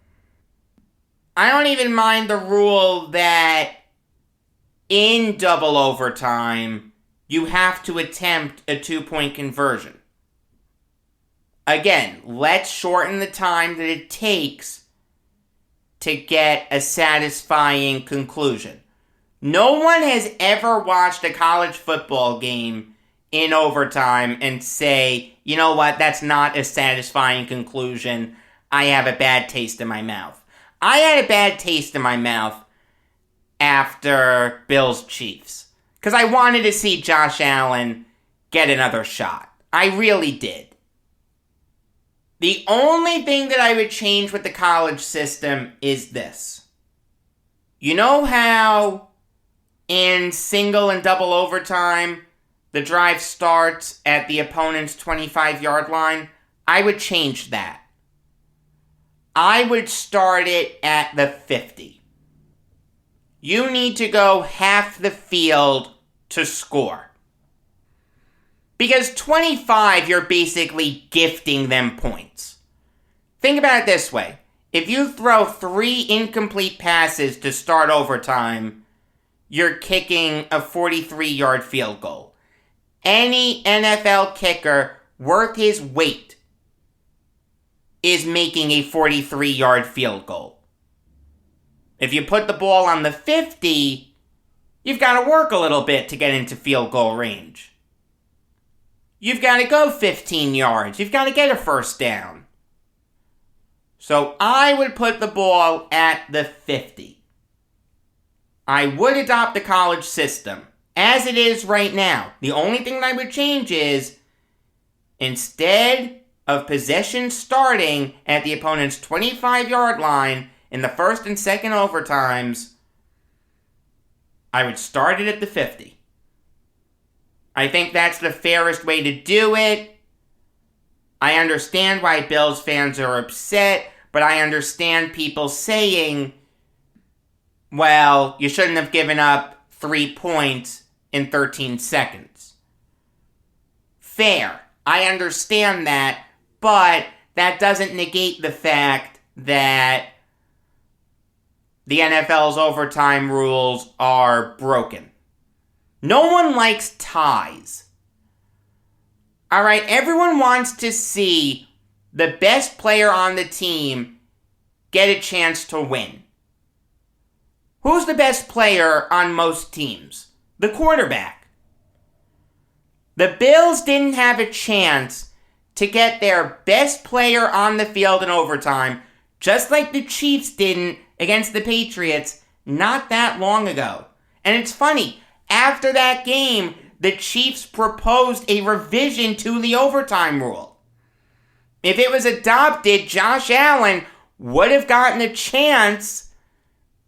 Speaker 2: I don't even mind the rule that in double overtime, you have to attempt a 2-point conversion. Again, let's shorten the time that it takes to get a satisfying conclusion. No one has ever watched a college football game in overtime and say, you know what, that's not a satisfying conclusion. I have a bad taste in my mouth. I had a bad taste in my mouth after Bills Chiefs, because I wanted to see Josh Allen get another shot. I really did. The only thing that I would change with the college system is this. You know how in single and double overtime, the drive starts at the opponent's 25-yard line? I would change that. I would start it at the 50. You need to go half the field to score. Because 25, you're basically gifting them points. Think about it this way. If you throw 3 incomplete passes to start overtime, you're kicking a 43-yard field goal. Any NFL kicker worth his weight is making a 43-yard field goal. If you put the ball on the 50, you've got to work a little bit to get into field goal range. You've got to go 15 yards. You've got to get a first down. So I would put the ball at the 50. I would adopt the college system as it is right now. The only thing that I would change is, instead of possession starting at the opponent's 25-yard line in the first and second overtimes, I would start it at the 50. I think that's the fairest way to do it. I understand why Bills fans are upset, but I understand people saying, well, you shouldn't have given up 3 points in 13 seconds. Fair. I understand that, but that doesn't negate the fact that the NFL's overtime rules are broken. No one likes ties. Alright, everyone wants to see the best player on the team get a chance to win. Who's the best player on most teams? The quarterback. The Bills didn't have a chance to get their best player on the field in overtime, just like the Chiefs didn't against the Patriots not that long ago. And it's funny, after that game, the Chiefs proposed a revision to the overtime rule. If it was adopted, Josh Allen would have gotten a chance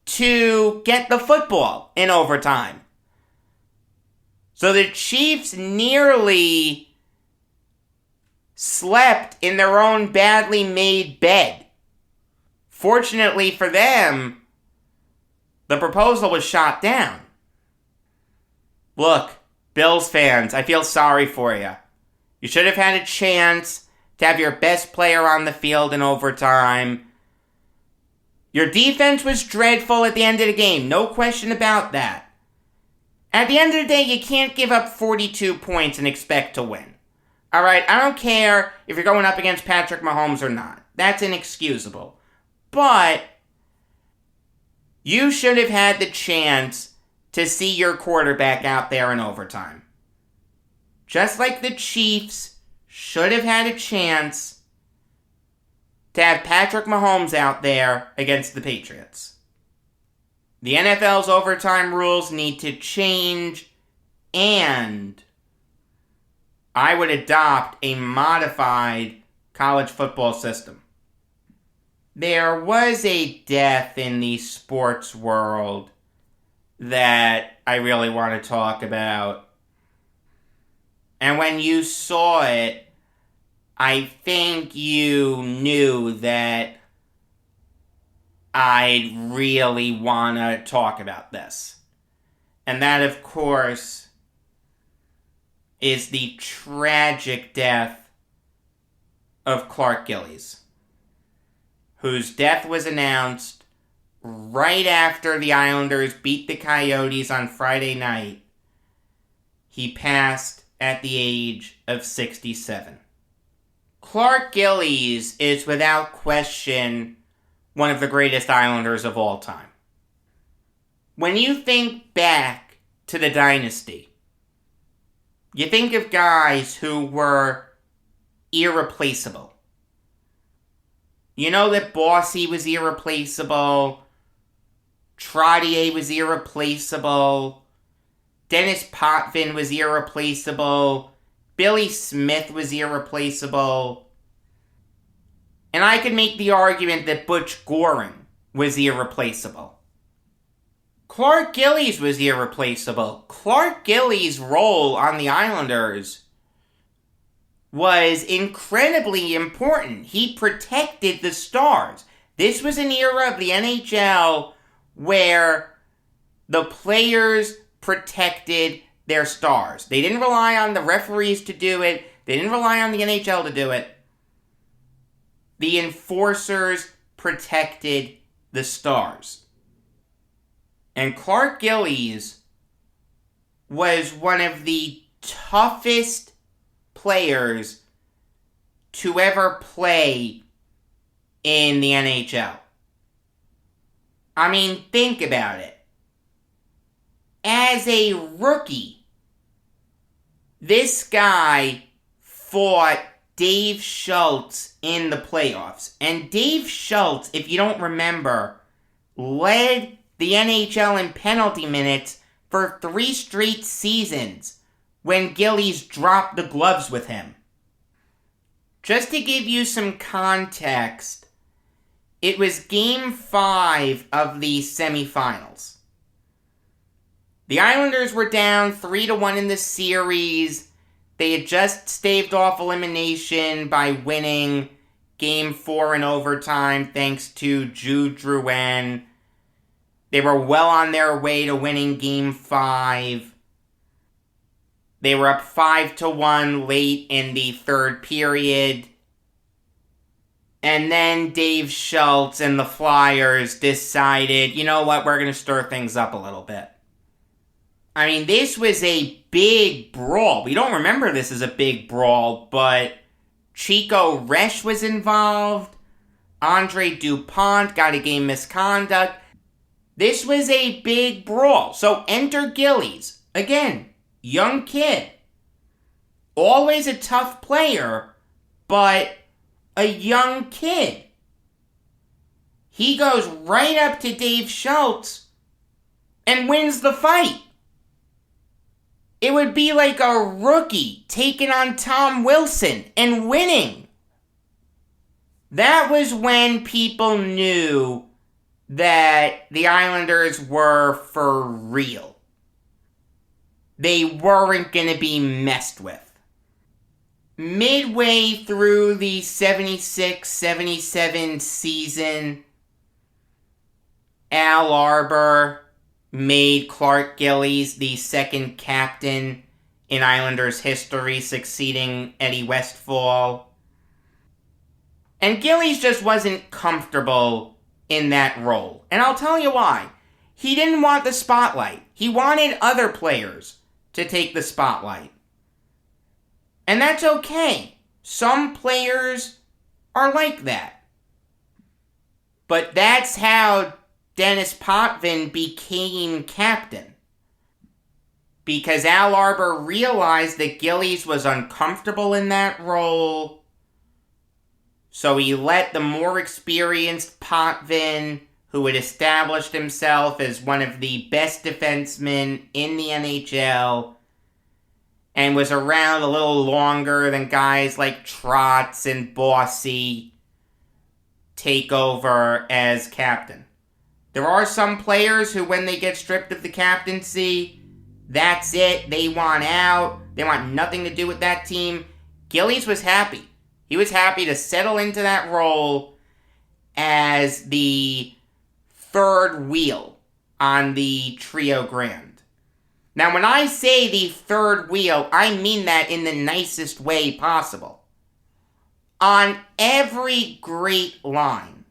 Speaker 2: to get the football in overtime. So the Chiefs nearly slept in their own badly made bed. Fortunately for them, the proposal was shot down. Look, Bills fans, I feel sorry for you. You should have had a chance to have your best player on the field in overtime. Your defense was dreadful at the end of the game, no question about that. At the end of the day, you can't give up 42 points and expect to win. Alright, I don't care if you're going up against Patrick Mahomes or not. That's inexcusable. But you should have had the chance to see your quarterback out there in overtime. Just like the Chiefs should have had a chance to have Patrick Mahomes out there against the Patriots. The NFL's overtime rules need to change, and I would adopt a modified college football system. There was a death in the sports world that I really want to talk about. And when you saw it, I think you knew that I really want to talk about this. And that, of course, is the tragic death of Clark Gillies, whose death was announced right after the Islanders beat the Coyotes on Friday night. He passed at the age of 67. Clark Gillies is without question one of the greatest Islanders of all time. When you think back to the dynasty, you think of guys who were irreplaceable. You know that Bossy was irreplaceable, Trottier was irreplaceable, Dennis Potvin was irreplaceable, Billy Smith was irreplaceable, and I could make the argument that Butch Goring was irreplaceable. Clark Gillies was irreplaceable. Clark Gillies' role on the Islanders was incredibly important. He protected the stars. This was an era of the NHL where the players protected their stars. They didn't rely on the referees to do it. They didn't rely on the NHL to do it. The enforcers protected the stars. And Clark Gillies was one of the toughest players to ever play in the NHL. I mean, think about it. As a rookie, this guy fought Dave Schultz in the playoffs. And Dave Schultz, if you don't remember, led the NHL in penalty minutes for 3 straight seasons when Gillies dropped the gloves with him. Just to give you some context, it was Game 5 of the semifinals. The Islanders were down 3-1 in the series. They had just staved off elimination by winning Game 4 in overtime thanks to Jude Drouin. They were well on their way to winning Game 5. They were up 5-1 late in the third period. And then Dave Schultz and the Flyers decided, you know what, we're going to stir things up a little bit. I mean, this was a big brawl. We don't remember this as a big brawl, but Chico Resch was involved. Andre Dupont got a game misconduct. This was a big brawl. So enter Gillies. Again, young kid. Always a tough player, but a young kid. He goes right up to Dave Schultz and wins the fight. It would be like a rookie taking on Tom Wilson and winning. That was when people knew that the Islanders were for real. They weren't going to be messed with. Midway through the 76-77 season, Al Arbour made Clark Gillies the second captain in Islanders history, succeeding Eddie Westfall. And Gillies just wasn't comfortable in that role. And I'll tell you why. He didn't want the spotlight. He wanted other players to take the spotlight. And that's okay. Some players are like that. But that's how Dennis Potvin became captain. Because Al Arbour realized that Gillies was uncomfortable in that role. So he let the more experienced Potvin, who had established himself as one of the best defensemen in the NHL, and was around a little longer than guys like Trotz and Bossy, take over as captain. There are some players who, when they get stripped of the captaincy, that's it. They want out. They want nothing to do with that team. Gillies was happy. He was happy to settle into that role as the third wheel on the Trio Grand. Now, when I say the third wheel, I mean that in the nicest way possible. On every great line,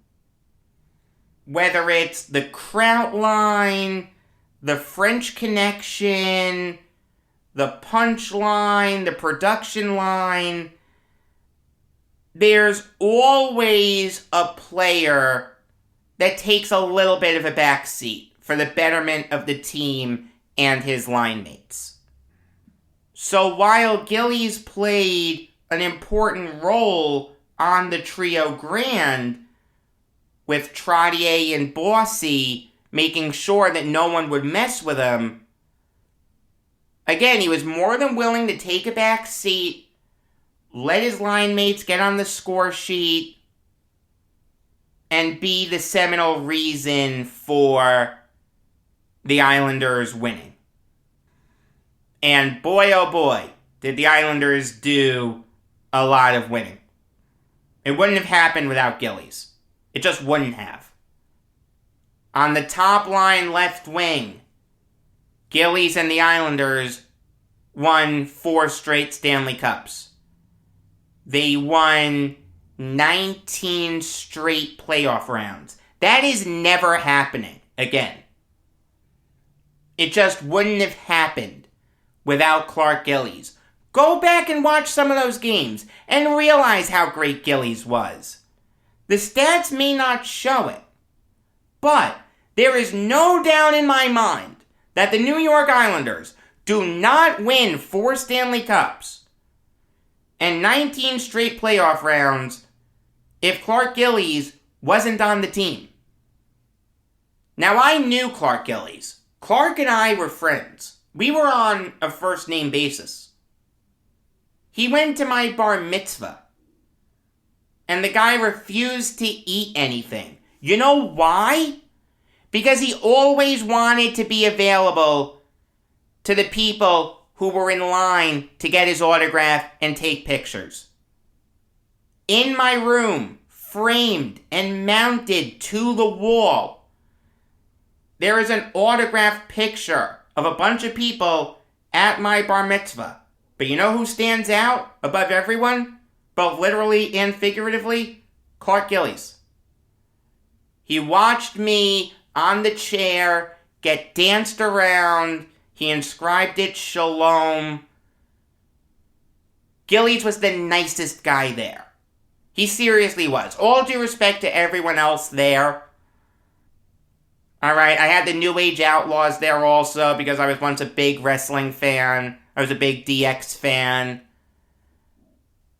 Speaker 2: whether it's the Kraut line, the French Connection, the punch line, the production line, there's always a player that takes a little bit of a back seat for the betterment of the team and his line mates. So while Gillies played an important role on the Trio Grand, with Trottier and Bossy making sure that no one would mess with him, again, he was more than willing to take a back seat, let his line mates get on the score sheet, and be the seminal reason for the Islanders winning. And boy, oh boy, did the Islanders do a lot of winning. It wouldn't have happened without Gillies. It just wouldn't have. On the top line left wing, Gillies and the Islanders won 4 straight Stanley Cups. They won 19 straight playoff rounds. That is never happening again. It just wouldn't have happened without Clark Gillies. Go back and watch some of those games and realize how great Gillies was. The stats may not show it, but There is no doubt in my mind that the New York Islanders do not win 4 Stanley Cups and 19 straight playoff rounds if Clark Gillies wasn't on the team. Now, I knew Clark Gillies. Clark and I were friends. We were on a first-name basis. He went to my bar mitzvah, and the guy refused to eat anything. You know why? Because he always wanted to be available to the people who were in line to get his autograph and take pictures. In my room, framed and mounted to the wall, there is an autographed picture of a bunch of people at my bar mitzvah. But you know who stands out above everyone, both literally and figuratively? Clark Gillies. He watched me on the chair get danced around. He inscribed it Shalom. Gillies was the nicest guy there. He seriously was. All due respect to everyone else there. Alright, I had the New Age Outlaws there also because I was once a big wrestling fan. I was a big DX fan.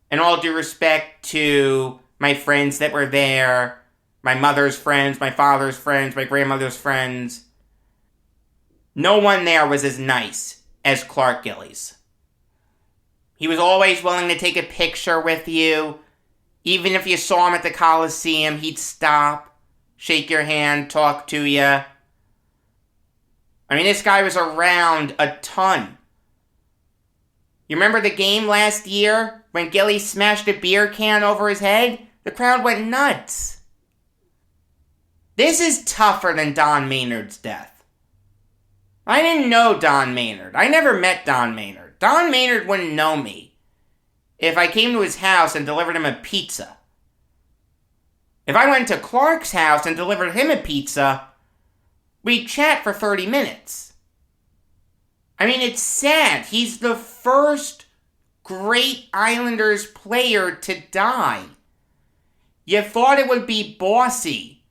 Speaker 2: And all due respect to my friends that were there, my mother's friends, my father's friends, my grandmother's friends, no one there was as nice as Clark Gillies. He was always willing to take a picture with you. Even if you saw him at the Coliseum, he'd stop, shake your hand, talk to you. I mean, this guy was around a ton. You remember the game last year when Gillies smashed a beer can over his head? The crowd went nuts. This is tougher than Don Maynard's death. I didn't know Don Maynard. I never met Don Maynard. Don Maynard wouldn't know me if I came to his house and delivered him a pizza. If I went to Clark's house and delivered him a pizza, we'd chat for 30 minutes. I mean, it's sad. He's the first great Islanders player to die. You thought it would be Bossy.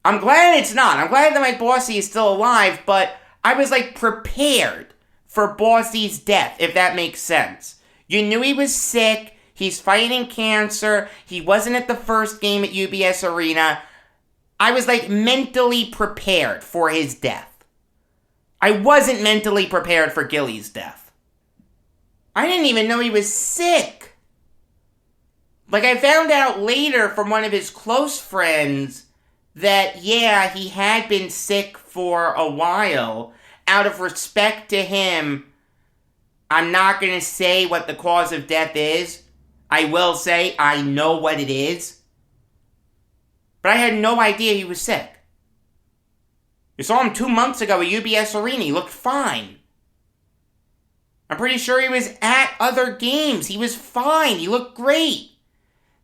Speaker 2: I'm glad it's not. I'm glad that my Bossy is still alive, but I was prepared for Bossy's death, if that makes sense. You knew he was sick. He's fighting cancer. He wasn't at the first game at UBS Arena. I was mentally prepared for his death. I wasn't mentally prepared for Gillies' death. I didn't even know he was sick. I found out later from one of his close friends that, yeah, he had been sick for a while. Out of respect to him, I'm not going to say what the cause of death is. I will say I know what it is. But I had no idea he was sick. You saw him 2 months ago at UBS Arena. He looked fine. I'm pretty sure he was at other games. He was fine. He looked great.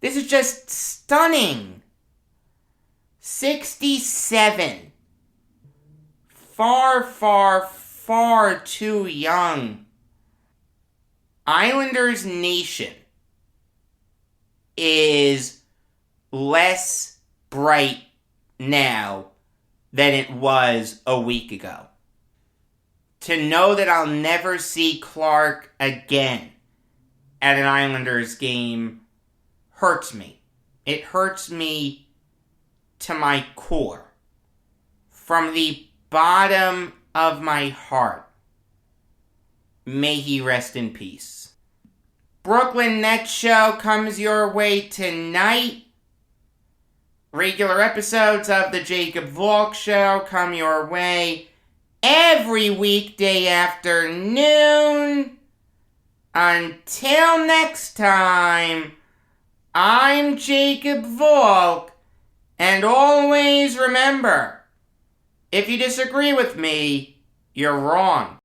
Speaker 2: This is just stunning. 67. Far, far, far too young. Islanders Nation is less bright now than it was a week ago. To know that I'll never see Clark again at an Islanders game hurts me. It hurts me to my core. From the bottom of my heart. May he rest in peace. Brooklyn Nets Show comes your way tonight. Regular episodes of the Jacob Valk Show come your way every weekday afternoon. Until next time, I'm Jacob Valk, and always remember, if you disagree with me, you're wrong.